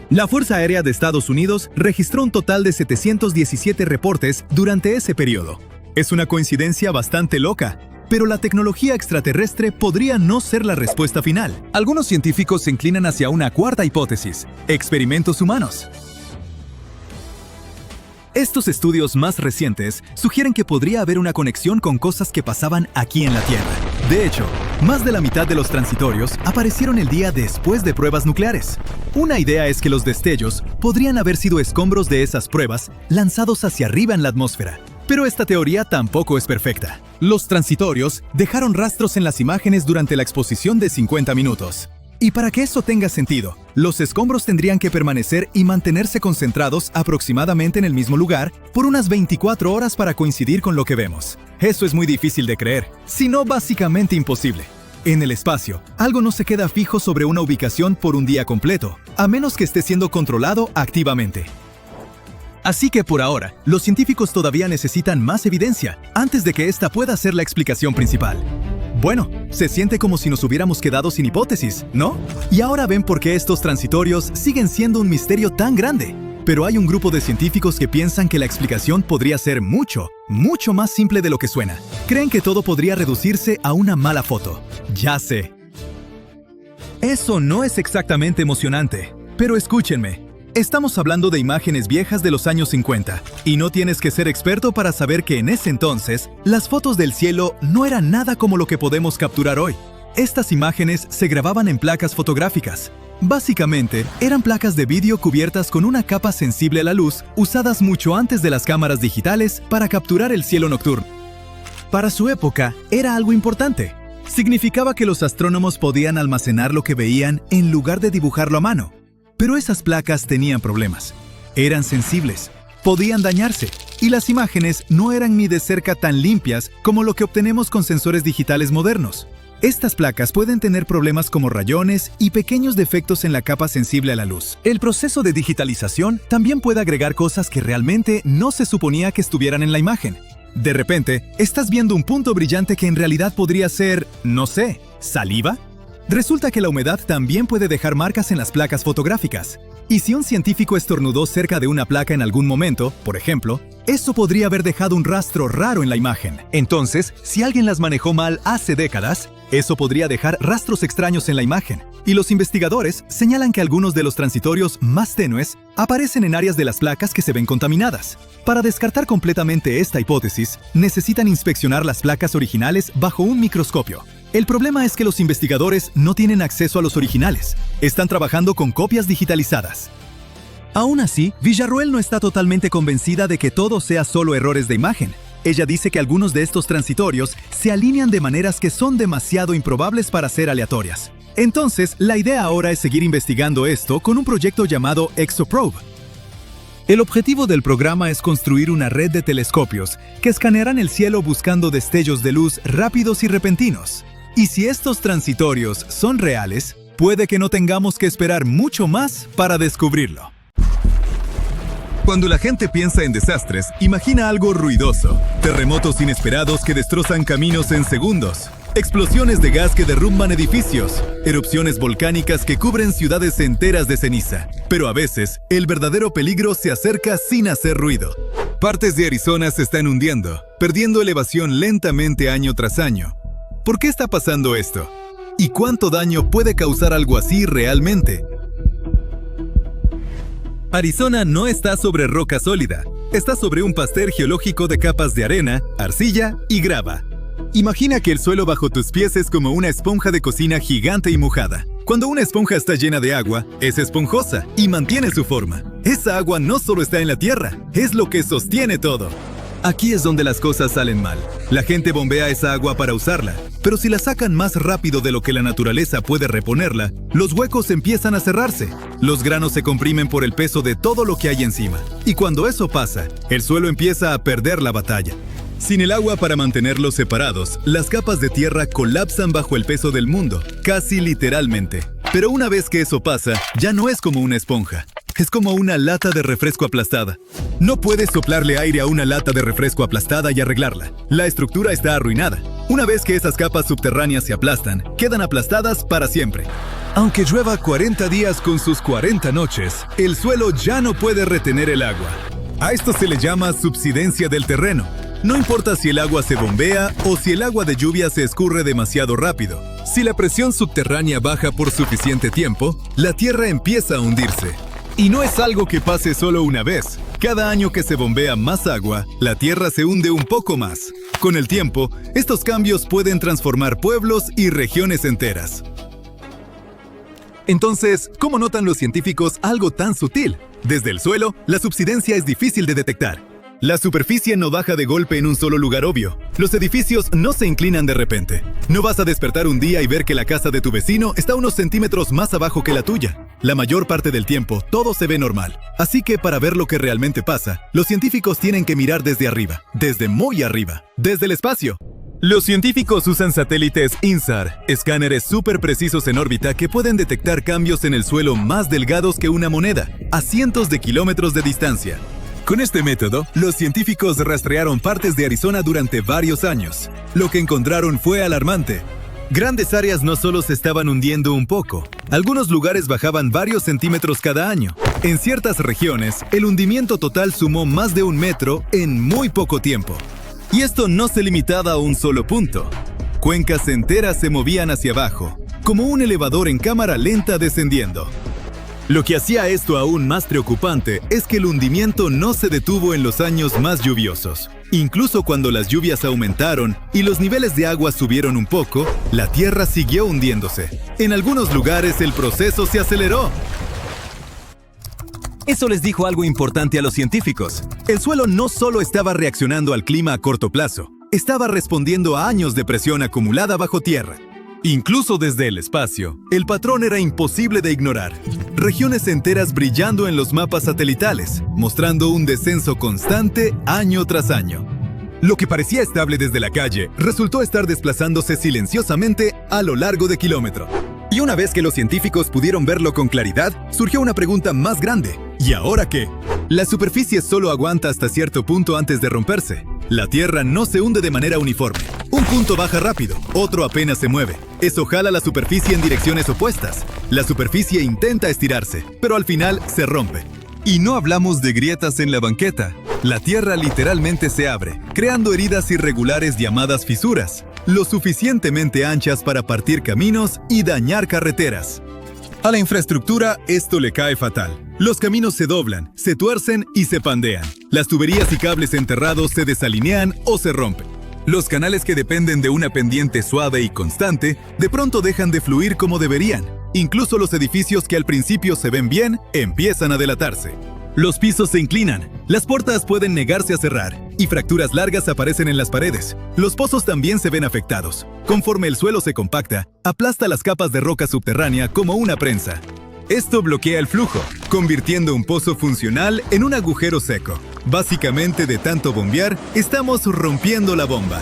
La Fuerza Aérea de Estados Unidos registró un total de 717 reportes durante ese periodo. Es una coincidencia bastante loca, pero la tecnología extraterrestre podría no ser la respuesta final. Algunos científicos se inclinan hacia una cuarta hipótesis: experimentos humanos. Estos estudios más recientes sugieren que podría haber una conexión con cosas que pasaban aquí en la Tierra. De hecho, más de la mitad de los transitorios aparecieron el día después de pruebas nucleares. Una idea es que los destellos podrían haber sido escombros de esas pruebas lanzados hacia arriba en la atmósfera. Pero esta teoría tampoco es perfecta. Los transitorios dejaron rastros en las imágenes durante la exposición de 50 minutos. Y para que eso tenga sentido, los escombros tendrían que permanecer y mantenerse concentrados aproximadamente en el mismo lugar por unas 24 horas para coincidir con lo que vemos. Eso es muy difícil de creer, si no básicamente imposible. En el espacio, algo no se queda fijo sobre una ubicación por un día completo, a menos que esté siendo controlado activamente. Así que por ahora, los científicos todavía necesitan más evidencia antes de que esta pueda ser la explicación principal. Bueno, se siente como si nos hubiéramos quedado sin hipótesis, ¿no? Y ahora ven por qué estos transitorios siguen siendo un misterio tan grande. Pero hay un grupo de científicos que piensan que la explicación podría ser mucho más simple de lo que suena. Creen que todo podría reducirse a una mala foto. Ya sé. Eso no es exactamente emocionante, pero escúchenme. Estamos hablando de imágenes viejas de los años 50, y no tienes que ser experto para saber que en ese entonces, las fotos del cielo no eran nada como lo que podemos capturar hoy. Estas imágenes se grababan en placas fotográficas. Básicamente, eran placas de vídeo cubiertas con una capa sensible a la luz, usadas mucho antes de las cámaras digitales para capturar el cielo nocturno. Para su época, era algo importante. Significaba que los astrónomos podían almacenar lo que veían en lugar de dibujarlo a mano. Pero esas placas tenían problemas. Eran sensibles, podían dañarse, y las imágenes no eran ni de cerca tan limpias como lo que obtenemos con sensores digitales modernos. Estas placas pueden tener problemas como rayones y pequeños defectos en la capa sensible a la luz. El proceso de digitalización también puede agregar cosas que realmente no se suponía que estuvieran en la imagen. De repente, estás viendo un punto brillante que en realidad podría ser, no sé, ¿saliva? Resulta que la humedad también puede dejar marcas en las placas fotográficas. Y si un científico estornudó cerca de una placa en algún momento, por ejemplo, eso podría haber dejado un rastro raro en la imagen. Entonces, si alguien las manejó mal hace décadas, eso podría dejar rastros extraños en la imagen. Y los investigadores señalan que algunos de los transitorios más tenues aparecen en áreas de las placas que se ven contaminadas. Para descartar completamente esta hipótesis, necesitan inspeccionar las placas originales bajo un microscopio. El problema es que los investigadores no tienen acceso a los originales. Están trabajando con copias digitalizadas. Aún así, Villarroel no está totalmente convencida de que todo sea solo errores de imagen. Ella dice que algunos de estos transitorios se alinean de maneras que son demasiado improbables para ser aleatorias. Entonces, la idea ahora es seguir investigando esto con un proyecto llamado ExoProbe. El objetivo del programa es construir una red de telescopios que escanearán el cielo buscando destellos de luz rápidos y repentinos. Y si estos transitorios son reales, puede que no tengamos que esperar mucho más para descubrirlo. Cuando la gente piensa en desastres, imagina algo ruidoso, terremotos inesperados que destrozan caminos en segundos, explosiones de gas que derrumban edificios, erupciones volcánicas que cubren ciudades enteras de ceniza. Pero a veces, el verdadero peligro se acerca sin hacer ruido. Partes de Arizona se están hundiendo, perdiendo elevación lentamente año tras año. ¿Por qué está pasando esto? ¿Y cuánto daño puede causar algo así realmente? Arizona no está sobre roca sólida, está sobre un pastel geológico de capas de arena, arcilla y grava. Imagina que el suelo bajo tus pies es como una esponja de cocina gigante y mojada. Cuando una esponja está llena de agua, es esponjosa y mantiene su forma. Esa agua no solo está en la tierra, es lo que sostiene todo. Aquí es donde las cosas salen mal. La gente bombea esa agua para usarla, pero si la sacan más rápido de lo que la naturaleza puede reponerla, los huecos empiezan a cerrarse. Los granos se comprimen por el peso de todo lo que hay encima. Y cuando eso pasa, el suelo empieza a perder la batalla. Sin el agua para mantenerlos separados, las capas de tierra colapsan bajo el peso del mundo, casi literalmente. Pero una vez que eso pasa, ya no es como una esponja. Es como una lata de refresco aplastada. No puedes soplarle aire a una lata de refresco aplastada y arreglarla. La estructura está arruinada. Una vez que esas capas subterráneas se aplastan, quedan aplastadas para siempre. Aunque llueva 40 días con sus 40 noches, el suelo ya no puede retener el agua. A esto se le llama subsidencia del terreno. No importa si el agua se bombea o si el agua de lluvia se escurre demasiado rápido. Si la presión subterránea baja por suficiente tiempo, la tierra empieza a hundirse. Y no es algo que pase solo una vez. Cada año que se bombea más agua, la tierra se hunde un poco más. Con el tiempo, estos cambios pueden transformar pueblos y regiones enteras. Entonces, ¿cómo notan los científicos algo tan sutil? Desde el suelo, la subsidencia es difícil de detectar. La superficie no baja de golpe en un solo lugar obvio. Los edificios no se inclinan de repente. No vas a despertar un día y ver que la casa de tu vecino está unos centímetros más abajo que la tuya. La mayor parte del tiempo, todo se ve normal. Así que para ver lo que realmente pasa, los científicos tienen que mirar desde arriba, desde muy arriba, desde el espacio. Los científicos usan satélites INSAR, escáneres súper precisos en órbita que pueden detectar cambios en el suelo más delgados que una moneda, a cientos de kilómetros de distancia. Con este método, los científicos rastrearon partes de Arizona durante varios años. Lo que encontraron fue alarmante. Grandes áreas no solo se estaban hundiendo un poco, algunos lugares bajaban varios centímetros cada año. En ciertas regiones, el hundimiento total sumó más de 1 metro en muy poco tiempo. Y esto no se limitaba a un solo punto. Cuencas enteras se movían hacia abajo, como un elevador en cámara lenta descendiendo. Lo que hacía esto aún más preocupante es que el hundimiento no se detuvo en los años más lluviosos. Incluso cuando las lluvias aumentaron y los niveles de agua subieron un poco, la tierra siguió hundiéndose. En algunos lugares el proceso se aceleró. Eso les dijo algo importante a los científicos. El suelo no solo estaba reaccionando al clima a corto plazo, estaba respondiendo a años de presión acumulada bajo tierra. Incluso desde el espacio, el patrón era imposible de ignorar. Regiones enteras brillando en los mapas satelitales, mostrando un descenso constante año tras año. Lo que parecía estable desde la calle resultó estar desplazándose silenciosamente a lo largo de kilómetros. Y una vez que los científicos pudieron verlo con claridad, surgió una pregunta más grande. ¿Y ahora qué? La superficie solo aguanta hasta cierto punto antes de romperse. La Tierra no se hunde de manera uniforme. Un punto baja rápido, otro apenas se mueve. Eso jala la superficie en direcciones opuestas. La superficie intenta estirarse, pero al final se rompe. Y no hablamos de grietas en la banqueta. La Tierra literalmente se abre, creando heridas irregulares llamadas fisuras, lo suficientemente anchas para partir caminos y dañar carreteras. A la infraestructura esto le cae fatal. Los caminos se doblan, se tuercen y se pandean. Las tuberías y cables enterrados se desalinean o se rompen. Los canales que dependen de una pendiente suave y constante, de pronto dejan de fluir como deberían. Incluso los edificios que al principio se ven bien, empiezan a delatarse. Los pisos se inclinan, las puertas pueden negarse a cerrar, y fracturas largas aparecen en las paredes. Los pozos también se ven afectados. Conforme el suelo se compacta, aplasta las capas de roca subterránea como una prensa. Esto bloquea el flujo, convirtiendo un pozo funcional en un agujero seco. Básicamente, de tanto bombear, estamos rompiendo la bomba.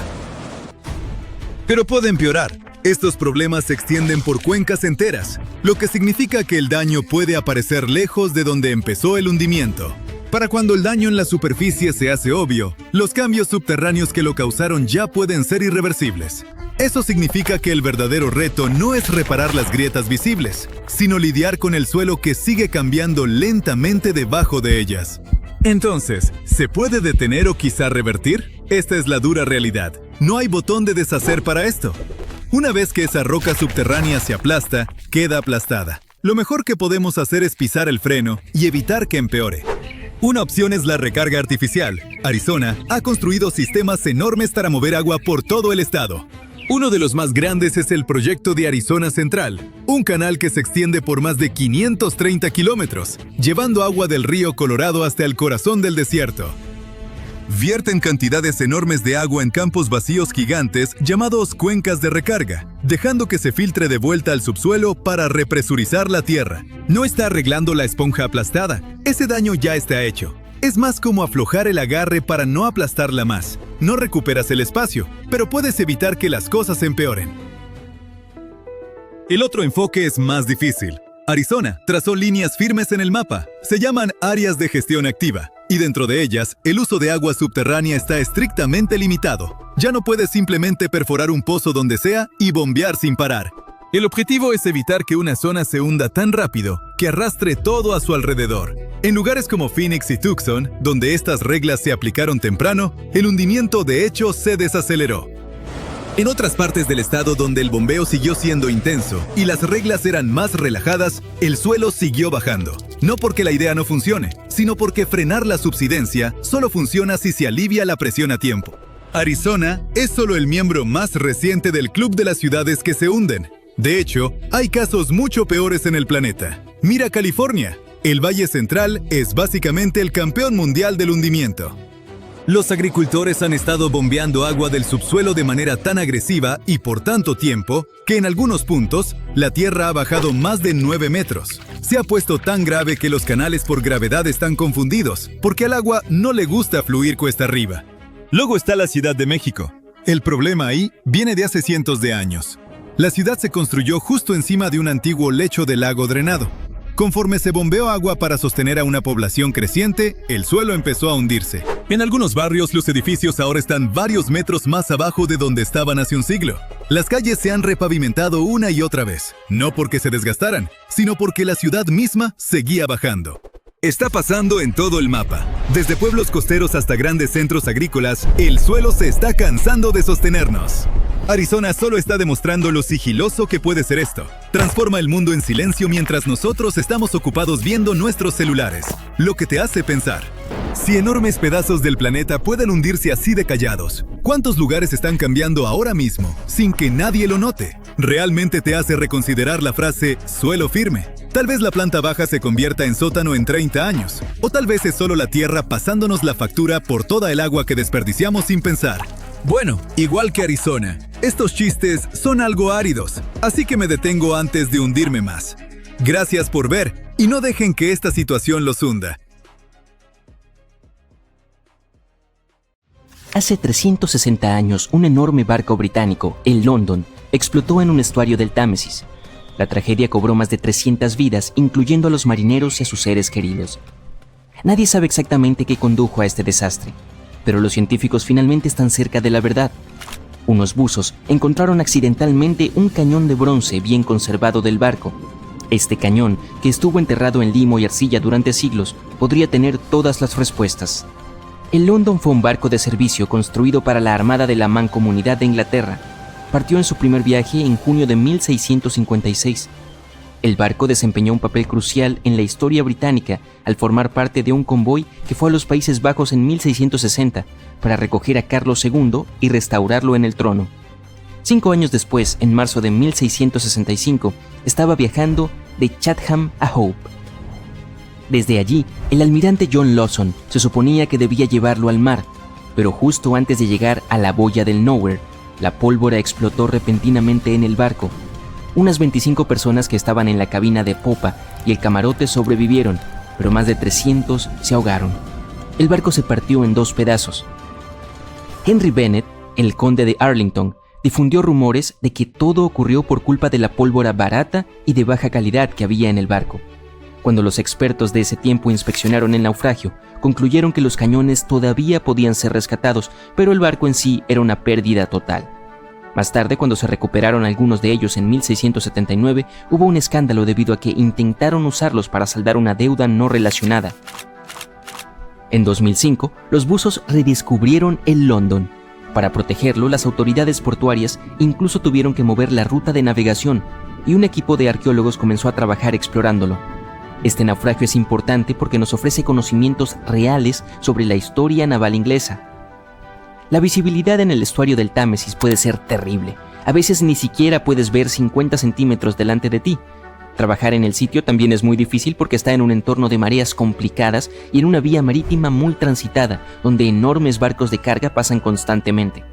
Pero puede empeorar. Estos problemas se extienden por cuencas enteras, lo que significa que el daño puede aparecer lejos de donde empezó el hundimiento. Para cuando el daño en la superficie se hace obvio, los cambios subterráneos que lo causaron ya pueden ser irreversibles. Eso significa que el verdadero reto no es reparar las grietas visibles, sino lidiar con el suelo que sigue cambiando lentamente debajo de ellas. Entonces, ¿se puede detener o quizá revertir? Esta es la dura realidad. No hay botón de deshacer para esto. Una vez que esa roca subterránea se aplasta, queda aplastada. Lo mejor que podemos hacer es pisar el freno y evitar que empeore. Una opción es la recarga artificial. Arizona ha construido sistemas enormes para mover agua por todo el estado. Uno de los más grandes es el proyecto de Arizona Central, un canal que se extiende por más de 530 kilómetros, llevando agua del río Colorado hasta el corazón del desierto. Vierten cantidades enormes de agua en campos vacíos gigantes llamados cuencas de recarga, dejando que se filtre de vuelta al subsuelo para represurizar la tierra. No está arreglando la esponja aplastada, ese daño ya está hecho. Es más como aflojar el agarre para no aplastarla más. No recuperas el espacio, pero puedes evitar que las cosas empeoren. El otro enfoque es más difícil. Arizona trazó líneas firmes en el mapa. Se llaman áreas de gestión activa. Y dentro de ellas, el uso de agua subterránea está estrictamente limitado. Ya no puedes simplemente perforar un pozo donde sea y bombear sin parar. El objetivo es evitar que una zona se hunda tan rápido que arrastre todo a su alrededor. En lugares como Phoenix y Tucson, donde estas reglas se aplicaron temprano, el hundimiento de hecho se desaceleró. En otras partes del estado donde el bombeo siguió siendo intenso y las reglas eran más relajadas, el suelo siguió bajando. No porque la idea no funcione, sino porque frenar la subsidencia solo funciona si se alivia la presión a tiempo. Arizona es solo el miembro más reciente del club de las ciudades que se hunden. De hecho, hay casos mucho peores en el planeta. Mira California. El Valle Central es básicamente el campeón mundial del hundimiento. Los agricultores han estado bombeando agua del subsuelo de manera tan agresiva y por tanto tiempo que en algunos puntos la tierra ha bajado más de 9 metros. Se ha puesto tan grave que los canales por gravedad están confundidos, porque al agua no le gusta fluir cuesta arriba. Luego está la Ciudad de México. El problema ahí viene de hace cientos de años. La ciudad se construyó justo encima de un antiguo lecho de lago drenado. Conforme se bombeó agua para sostener a una población creciente, el suelo empezó a hundirse. En algunos barrios, los edificios ahora están varios metros más abajo de donde estaban hace un siglo. Las calles se han repavimentado una y otra vez, no porque se desgastaran, sino porque la ciudad misma seguía bajando. Está pasando en todo el mapa. Desde pueblos costeros hasta grandes centros agrícolas, el suelo se está cansando de sostenernos. Arizona solo está demostrando lo sigiloso que puede ser esto. Transforma el mundo en silencio mientras nosotros estamos ocupados viendo nuestros celulares. Lo que te hace pensar. Si enormes pedazos del planeta pueden hundirse así de callados, ¿cuántos lugares están cambiando ahora mismo sin que nadie lo note? Realmente te hace reconsiderar la frase suelo firme. Tal vez la planta baja se convierta en sótano en 30 años. O tal vez es solo la Tierra pasándonos la factura por toda el agua que desperdiciamos sin pensar. Bueno, igual que Arizona, estos chistes son algo áridos, así que me detengo antes de hundirme más. Gracias por ver y no dejen que esta situación los hunda. Hace 360 años, un enorme barco británico, el London, explotó en un estuario del Támesis. La tragedia cobró más de 300 vidas, incluyendo a los marineros y a sus seres queridos. Nadie sabe exactamente qué condujo a este desastre, pero los científicos finalmente están cerca de la verdad. Unos buzos encontraron accidentalmente un cañón de bronce bien conservado del barco. Este cañón, que estuvo enterrado en limo y arcilla durante siglos, podría tener todas las respuestas. El London fue un barco de servicio construido para la Armada de la Mancomunidad de Inglaterra. Partió en su primer viaje en junio de 1656. El barco desempeñó un papel crucial en la historia británica al formar parte de un convoy que fue a los Países Bajos en 1660 para recoger a Carlos II y restaurarlo en el trono. 5 años después, en marzo de 1665, estaba viajando de Chatham a Hope. Desde allí, el almirante John Lawson se suponía que debía llevarlo al mar, pero justo antes de llegar a la boya del Nowhere, la pólvora explotó repentinamente en el barco. Unas 25 personas que estaban en la cabina de popa y el camarote sobrevivieron, pero más de 300 se ahogaron. El barco se partió en 2 pedazos. Henry Bennett, el conde de Arlington, difundió rumores de que todo ocurrió por culpa de la pólvora barata y de baja calidad que había en el barco. Cuando los expertos de ese tiempo inspeccionaron el naufragio, concluyeron que los cañones todavía podían ser rescatados, pero el barco en sí era una pérdida total. Más tarde, cuando se recuperaron algunos de ellos en 1679, hubo un escándalo debido a que intentaron usarlos para saldar una deuda no relacionada. En 2005, los buzos redescubrieron el London. Para protegerlo, las autoridades portuarias incluso tuvieron que mover la ruta de navegación, y un equipo de arqueólogos comenzó a trabajar explorándolo. Este naufragio es importante porque nos ofrece conocimientos reales sobre la historia naval inglesa. La visibilidad en el estuario del Támesis puede ser terrible. A veces ni siquiera puedes ver 50 centímetros delante de ti. Trabajar en el sitio también es muy difícil porque está en un entorno de mareas complicadas y en una vía marítima muy transitada, donde enormes barcos de carga pasan constantemente.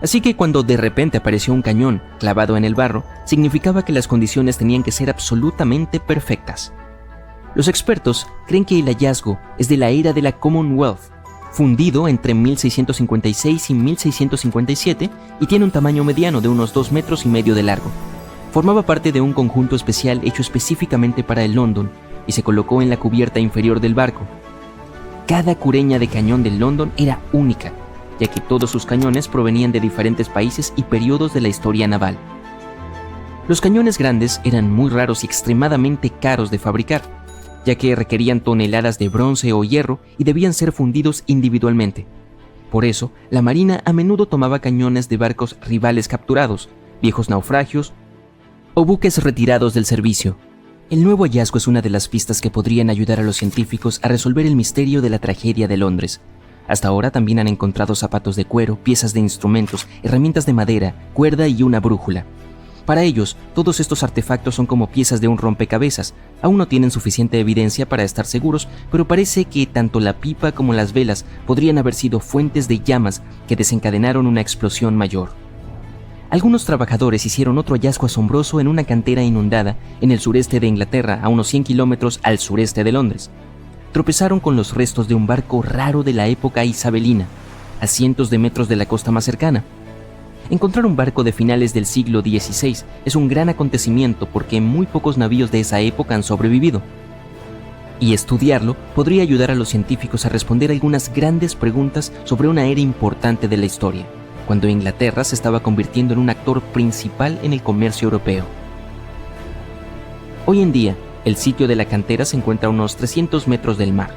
Así que cuando de repente apareció un cañón clavado en el barro, significaba que las condiciones tenían que ser absolutamente perfectas. Los expertos creen que el hallazgo es de la era de la Commonwealth, fundido entre 1656 y 1657 y tiene un tamaño mediano de unos 2,5 metros de largo. Formaba parte de un conjunto especial hecho específicamente para el London y se colocó en la cubierta inferior del barco. Cada cureña de cañón del London era única, ya que todos sus cañones provenían de diferentes países y periodos de la historia naval. Los cañones grandes eran muy raros y extremadamente caros de fabricar, ya que requerían toneladas de bronce o hierro y debían ser fundidos individualmente. Por eso, la Marina a menudo tomaba cañones de barcos rivales capturados, viejos naufragios o buques retirados del servicio. El nuevo hallazgo es una de las pistas que podrían ayudar a los científicos a resolver el misterio de la tragedia de Londres. Hasta ahora también han encontrado zapatos de cuero, piezas de instrumentos, herramientas de madera, cuerda y una brújula. Para ellos, todos estos artefactos son como piezas de un rompecabezas. Aún no tienen suficiente evidencia para estar seguros, pero parece que tanto la pipa como las velas podrían haber sido fuentes de llamas que desencadenaron una explosión mayor. Algunos trabajadores hicieron otro hallazgo asombroso en una cantera inundada en el sureste de Inglaterra, a unos 100 kilómetros al sureste de Londres. Tropezaron con los restos de un barco raro de la época isabelina, a cientos de metros de la costa más cercana. Encontrar un barco de finales del siglo XVI es un gran acontecimiento porque muy pocos navíos de esa época han sobrevivido. Y estudiarlo podría ayudar a los científicos a responder algunas grandes preguntas sobre una era importante de la historia, cuando Inglaterra se estaba convirtiendo en un actor principal en el comercio europeo. Hoy en día, el sitio de la cantera se encuentra a unos 300 metros del mar,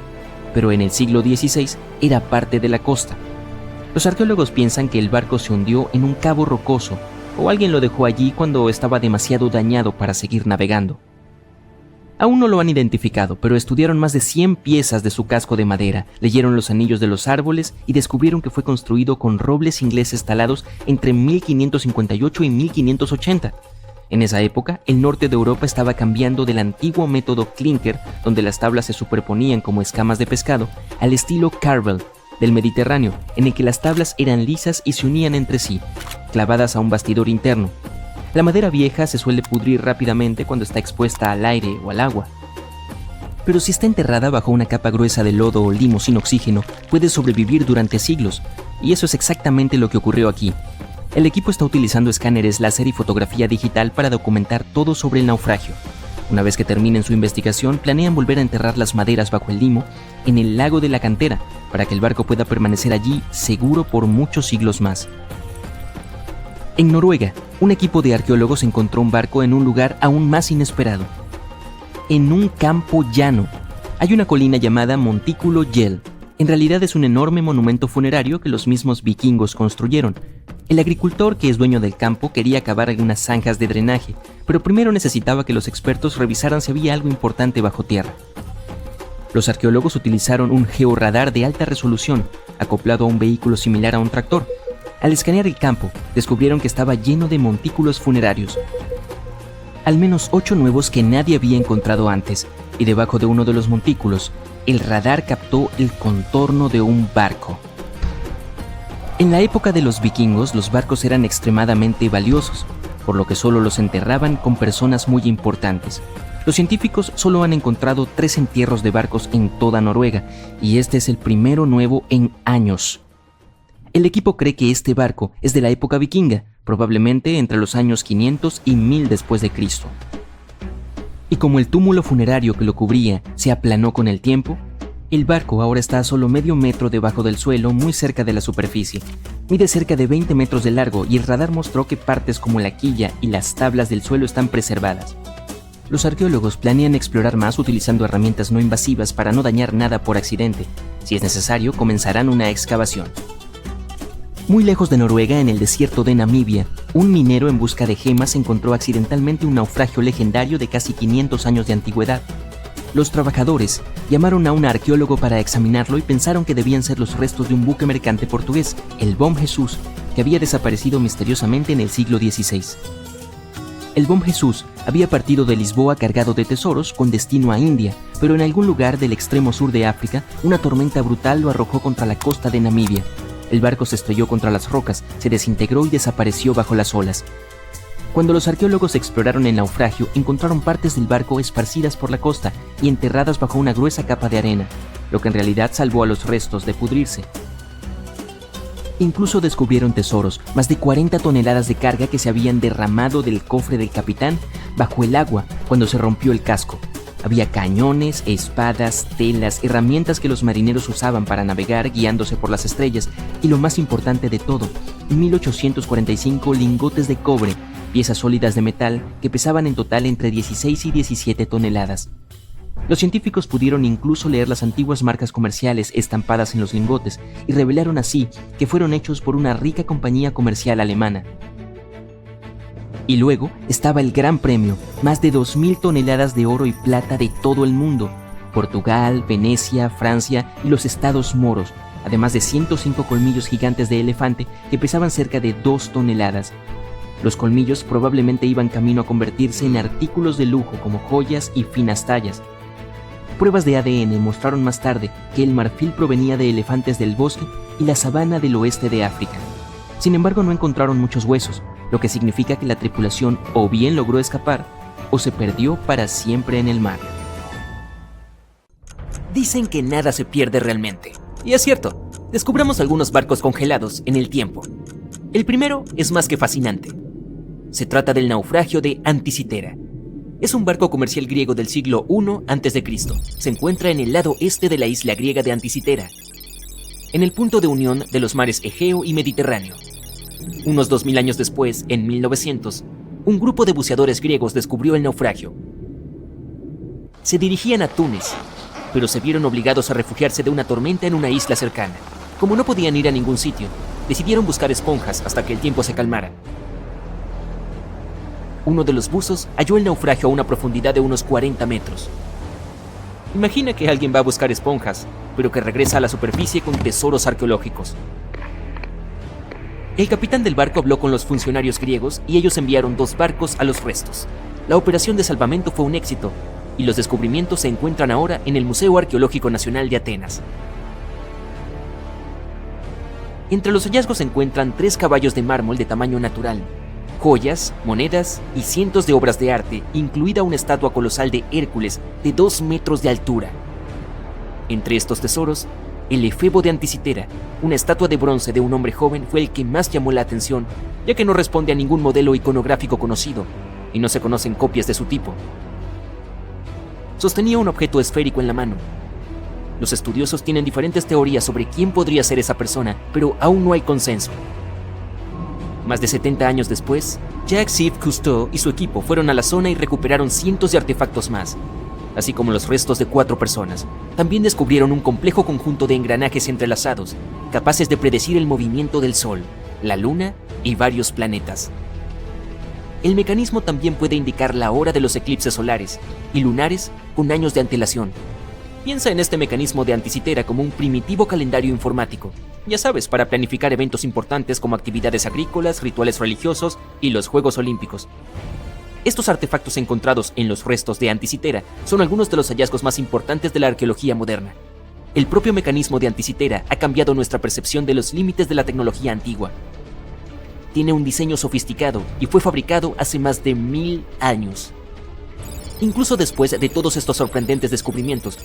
pero en el siglo XVI era parte de la costa. Los arqueólogos piensan que el barco se hundió en un cabo rocoso o alguien lo dejó allí cuando estaba demasiado dañado para seguir navegando. Aún no lo han identificado, pero estudiaron más de 100 piezas de su casco de madera, leyeron los anillos de los árboles y descubrieron que fue construido con robles ingleses talados entre 1558 y 1580. En esa época, el norte de Europa estaba cambiando del antiguo método clinker, donde las tablas se superponían como escamas de pescado, al estilo Carvel del Mediterráneo, en el que las tablas eran lisas y se unían entre sí, clavadas a un bastidor interno. La madera vieja se suele pudrir rápidamente cuando está expuesta al aire o al agua. Pero si está enterrada bajo una capa gruesa de lodo o limo sin oxígeno, puede sobrevivir durante siglos, y eso es exactamente lo que ocurrió aquí. El equipo está utilizando escáneres láser y fotografía digital para documentar todo sobre el naufragio. Una vez que terminen su investigación, planean volver a enterrar las maderas bajo el limo en el lago de la cantera, para que el barco pueda permanecer allí seguro por muchos siglos más. En Noruega, un equipo de arqueólogos encontró un barco en un lugar aún más inesperado. En un campo llano. Hay una colina llamada Montículo Gjell. En realidad es un enorme monumento funerario que los mismos vikingos construyeron. El agricultor, que es dueño del campo, quería cavar algunas zanjas de drenaje, pero primero necesitaba que los expertos revisaran si había algo importante bajo tierra. Los arqueólogos utilizaron un georradar de alta resolución, acoplado a un vehículo similar a un tractor. Al escanear el campo, descubrieron que estaba lleno de montículos funerarios. Al menos 8 nuevos que nadie había encontrado antes, y debajo de uno de los montículos, el radar captó el contorno de un barco. En la época de los vikingos, los barcos eran extremadamente valiosos, por lo que solo los enterraban con personas muy importantes. Los científicos solo han encontrado 3 entierros de barcos en toda Noruega, y este es el primero nuevo en años. El equipo cree que este barco es de la época vikinga, probablemente entre los años 500 y 1000 después de Cristo. Y como el túmulo funerario que lo cubría se aplanó con el tiempo, el barco ahora está a solo medio metro debajo del suelo, muy cerca de la superficie. Mide cerca de 20 metros de largo y el radar mostró que partes como la quilla y las tablas del suelo están preservadas. Los arqueólogos planean explorar más utilizando herramientas no invasivas para no dañar nada por accidente. Si es necesario, comenzarán una excavación. Muy lejos de Noruega, en el desierto de Namibia, un minero en busca de gemas encontró accidentalmente un naufragio legendario de casi 500 años de antigüedad. Los trabajadores llamaron a un arqueólogo para examinarlo y pensaron que debían ser los restos de un buque mercante portugués, el Bom Jesus, que había desaparecido misteriosamente en el siglo XVI. El Bom Jesus había partido de Lisboa cargado de tesoros con destino a India, pero en algún lugar del extremo sur de África, una tormenta brutal lo arrojó contra la costa de Namibia. El barco se estrelló contra las rocas, se desintegró y desapareció bajo las olas. Cuando los arqueólogos exploraron el naufragio, encontraron partes del barco esparcidas por la costa y enterradas bajo una gruesa capa de arena, lo que en realidad salvó a los restos de pudrirse. Incluso descubrieron tesoros, más de 40 toneladas de carga que se habían derramado del cofre del capitán bajo el agua cuando se rompió el casco. Había cañones, espadas, telas, herramientas que los marineros usaban para navegar guiándose por las estrellas y lo más importante de todo, 1845 lingotes de cobre, piezas sólidas de metal que pesaban en total entre 16 y 17 toneladas. Los científicos pudieron incluso leer las antiguas marcas comerciales estampadas en los lingotes y revelaron así que fueron hechos por una rica compañía comercial alemana. Y luego estaba el gran premio, más de 2,000 toneladas de oro y plata de todo el mundo, Portugal, Venecia, Francia y los estados moros, además de 105 colmillos gigantes de elefante que pesaban cerca de 2 toneladas. Los colmillos probablemente iban camino a convertirse en artículos de lujo como joyas y finas tallas. Pruebas de ADN mostraron más tarde que el marfil provenía de elefantes del bosque y la sabana del oeste de África. Sin embargo, no encontraron muchos huesos, lo que significa que la tripulación o bien logró escapar o se perdió para siempre en el mar. Dicen que nada se pierde realmente. Y es cierto, descubramos algunos barcos congelados en el tiempo. El primero es más que fascinante. Se trata del naufragio de Anticitera. Es un barco comercial griego del siglo I a.C. Se encuentra en el lado este de la isla griega de Anticitera, en el punto de unión de los mares Egeo y Mediterráneo. Unos 2000 años después, en 1900, un grupo de buceadores griegos descubrió el naufragio. Se dirigían a Túnez, pero se vieron obligados a refugiarse de una tormenta en una isla cercana. Como no podían ir a ningún sitio, decidieron buscar esponjas hasta que el tiempo se calmara. Uno de los buzos halló el naufragio a una profundidad de unos 40 metros. Imagina que alguien va a buscar esponjas, pero que regresa a la superficie con tesoros arqueológicos. El capitán del barco habló con los funcionarios griegos y ellos enviaron 2 barcos a los restos. La operación de salvamento fue un éxito y los descubrimientos se encuentran ahora en el Museo Arqueológico Nacional de Atenas. Entre los hallazgos se encuentran 3 caballos de mármol de tamaño natural, joyas, monedas y cientos de obras de arte, incluida una estatua colosal de Hércules de 2 metros de altura. Entre estos tesoros, el efebo de Anticitera, una estatua de bronce de un hombre joven, fue el que más llamó la atención, ya que no responde a ningún modelo iconográfico conocido, y no se conocen copias de su tipo. Sostenía un objeto esférico en la mano. Los estudiosos tienen diferentes teorías sobre quién podría ser esa persona, pero aún no hay consenso. Más de 70 años después, Jacques-Yves Cousteau y su equipo fueron a la zona y recuperaron cientos de artefactos más, así como los restos de 4 personas. También descubrieron un complejo conjunto de engranajes entrelazados, capaces de predecir el movimiento del Sol, la Luna y varios planetas. El mecanismo también puede indicar la hora de los eclipses solares y lunares con años de antelación. Piensa en este mecanismo de Anticitera como un primitivo calendario informático, ya sabes, para planificar eventos importantes como actividades agrícolas, rituales religiosos y los Juegos Olímpicos. Estos artefactos encontrados en los restos de Anticitera son algunos de los hallazgos más importantes de la arqueología moderna. El propio mecanismo de Anticitera ha cambiado nuestra percepción de los límites de la tecnología antigua. Tiene un diseño sofisticado y fue fabricado hace más de 1000 años. Incluso después de todos estos sorprendentes descubrimientos,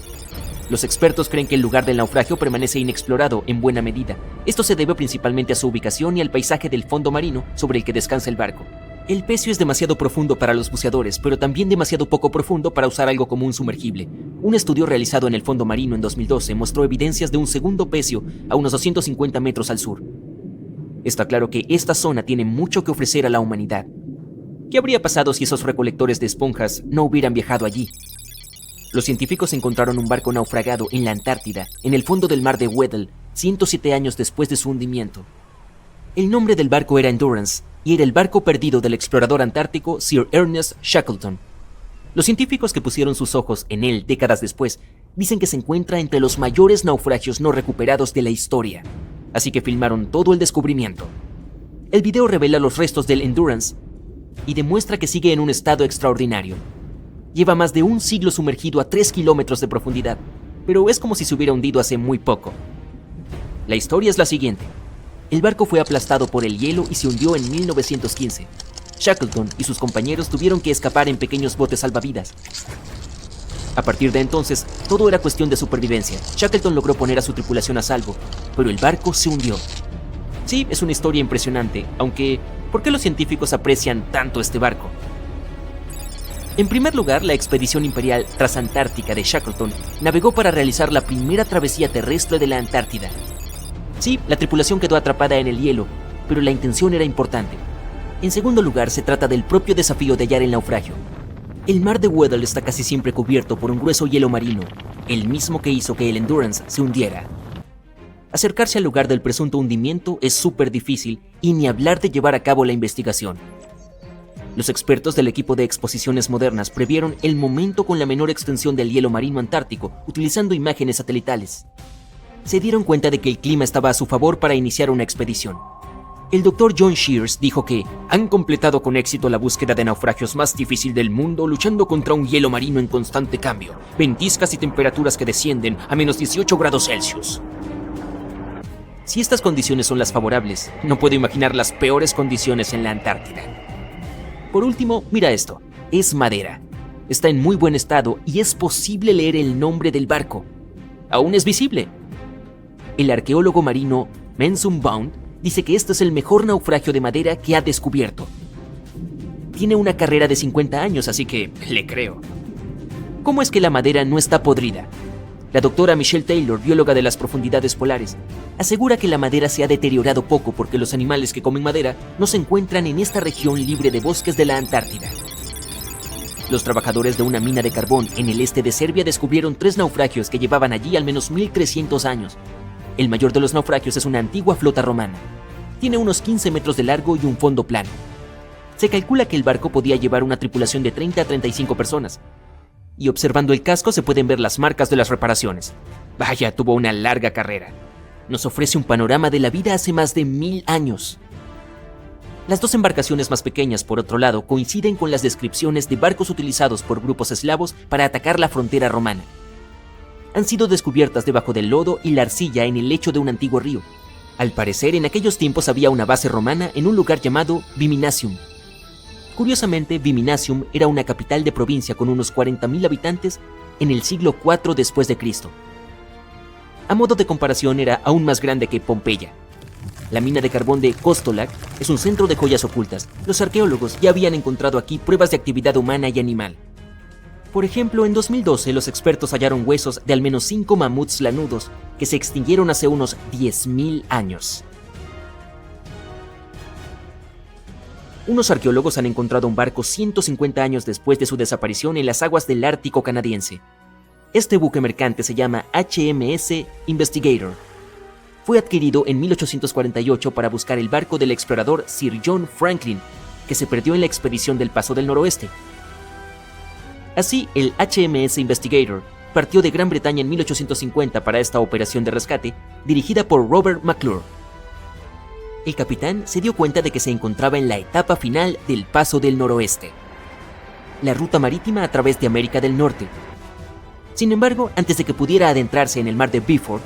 los expertos creen que el lugar del naufragio permanece inexplorado en buena medida. Esto se debe principalmente a su ubicación y al paisaje del fondo marino sobre el que descansa el barco. El pecio es demasiado profundo para los buceadores, pero también demasiado poco profundo para usar algo como un sumergible. Un estudio realizado en el fondo marino en 2012 mostró evidencias de un segundo pecio a unos 250 metros al sur. Está claro que esta zona tiene mucho que ofrecer a la humanidad. ¿Qué habría pasado si esos recolectores de esponjas no hubieran viajado allí? Los científicos encontraron un barco naufragado en la Antártida, en el fondo del mar de Weddell, 107 años después de su hundimiento. El nombre del barco era Endurance, y era el barco perdido del explorador antártico Sir Ernest Shackleton. Los científicos que pusieron sus ojos en él décadas después dicen que se encuentra entre los mayores naufragios no recuperados de la historia, así que filmaron todo el descubrimiento. El video revela los restos del Endurance y demuestra que sigue en un estado extraordinario. Lleva más de un siglo sumergido a 3 kilómetros de profundidad, pero es como si se hubiera hundido hace muy poco. La historia es la siguiente. El barco fue aplastado por el hielo y se hundió en 1915. Shackleton y sus compañeros tuvieron que escapar en pequeños botes salvavidas. A partir de entonces, todo era cuestión de supervivencia. Shackleton logró poner a su tripulación a salvo, pero el barco se hundió. Sí, es una historia impresionante, aunque ¿por qué los científicos aprecian tanto este barco? En primer lugar, la expedición imperial transantártica de Shackleton navegó para realizar la primera travesía terrestre de la Antártida. Sí, la tripulación quedó atrapada en el hielo, pero la intención era importante. En segundo lugar, se trata del propio desafío de hallar el naufragio. El mar de Weddell está casi siempre cubierto por un grueso hielo marino, el mismo que hizo que el Endurance se hundiera. Acercarse al lugar del presunto hundimiento es súper difícil, y ni hablar de llevar a cabo la investigación. Los expertos del equipo de exposiciones modernas previeron el momento con la menor extensión del hielo marino antártico utilizando imágenes satelitales. Se dieron cuenta de que el clima estaba a su favor para iniciar una expedición. El Dr. John Shears dijo que han completado con éxito la búsqueda de naufragios más difícil del mundo luchando contra un hielo marino en constante cambio, ventiscas y temperaturas que descienden a menos 18 grados Celsius. Si estas condiciones son las favorables, no puedo imaginar las peores condiciones en la Antártida. Por último, mira esto. Es madera. Está en muy buen estado y es posible leer el nombre del barco. Aún es visible. El arqueólogo marino Mensum Bond dice que este es el mejor naufragio de madera que ha descubierto. Tiene una carrera de 50 años, así que le creo. ¿Cómo es que la madera no está podrida? La doctora Michelle Taylor, bióloga de las profundidades polares, asegura que la madera se ha deteriorado poco porque los animales que comen madera no se encuentran en esta región libre de bosques de la Antártida. Los trabajadores de una mina de carbón en el este de Serbia descubrieron 3 naufragios que llevaban allí al menos 1300 años. El mayor de los naufragios es una antigua flota romana. Tiene unos 15 metros de largo y un fondo plano. Se calcula que el barco podía llevar una tripulación de 30 a 35 personas. Y observando el casco se pueden ver las marcas de las reparaciones. Vaya, tuvo una larga carrera. Nos ofrece un panorama de la vida hace más de 1000 años. Las 2 embarcaciones más pequeñas, por otro lado, coinciden con las descripciones de barcos utilizados por grupos eslavos para atacar la frontera romana. Han sido descubiertas debajo del lodo y la arcilla en el lecho de un antiguo río. Al parecer, en aquellos tiempos había una base romana en un lugar llamado Viminacium. Curiosamente, Viminacium era una capital de provincia con unos 40.000 habitantes en el siglo IV después de Cristo. A modo de comparación, era aún más grande que Pompeya. La mina de carbón de Kostolac es un centro de joyas ocultas. Los arqueólogos ya habían encontrado aquí pruebas de actividad humana y animal. Por ejemplo, en 2012 los expertos hallaron huesos de al menos 5 mamuts lanudos que se extinguieron hace unos 10.000 años. Unos arqueólogos han encontrado un barco 150 años después de su desaparición en las aguas del Ártico canadiense. Este buque mercante se llama HMS Investigator. Fue adquirido en 1848 para buscar el barco del explorador Sir John Franklin, que se perdió en la expedición del Paso del Noroeste. Así, el HMS Investigator partió de Gran Bretaña en 1850 para esta operación de rescate, dirigida por Robert McClure. El capitán se dio cuenta de que se encontraba en la etapa final del Paso del Noroeste, la ruta marítima a través de América del Norte. Sin embargo, antes de que pudiera adentrarse en el mar de Beaufort,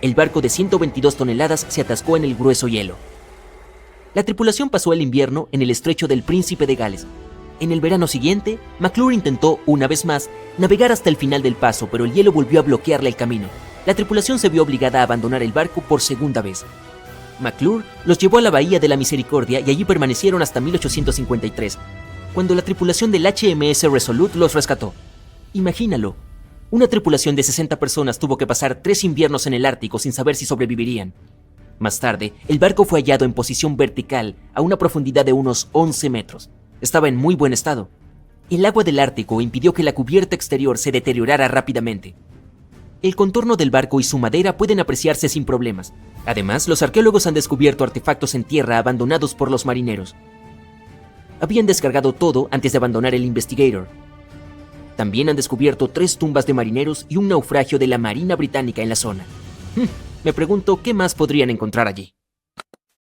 el barco de 122 toneladas se atascó en el grueso hielo. La tripulación pasó el invierno en el estrecho del Príncipe de Gales. En el verano siguiente, McClure intentó, una vez más, navegar hasta el final del paso, pero el hielo volvió a bloquearle el camino. La tripulación se vio obligada a abandonar el barco por segunda vez. McClure los llevó a la Bahía de la Misericordia y allí permanecieron hasta 1853, cuando la tripulación del HMS Resolute los rescató. Imagínalo, una tripulación de 60 personas tuvo que pasar 3 inviernos en el Ártico sin saber si sobrevivirían. Más tarde, el barco fue hallado en posición vertical a una profundidad de unos 11 metros. Estaba en muy buen estado. El agua del Ártico impidió que la cubierta exterior se deteriorara rápidamente. El contorno del barco y su madera pueden apreciarse sin problemas. Además, los arqueólogos han descubierto artefactos en tierra abandonados por los marineros. Habían descargado todo antes de abandonar el Investigator. También han descubierto 3 tumbas de marineros y un naufragio de la Marina Británica en la zona. Me pregunto qué más podrían encontrar allí.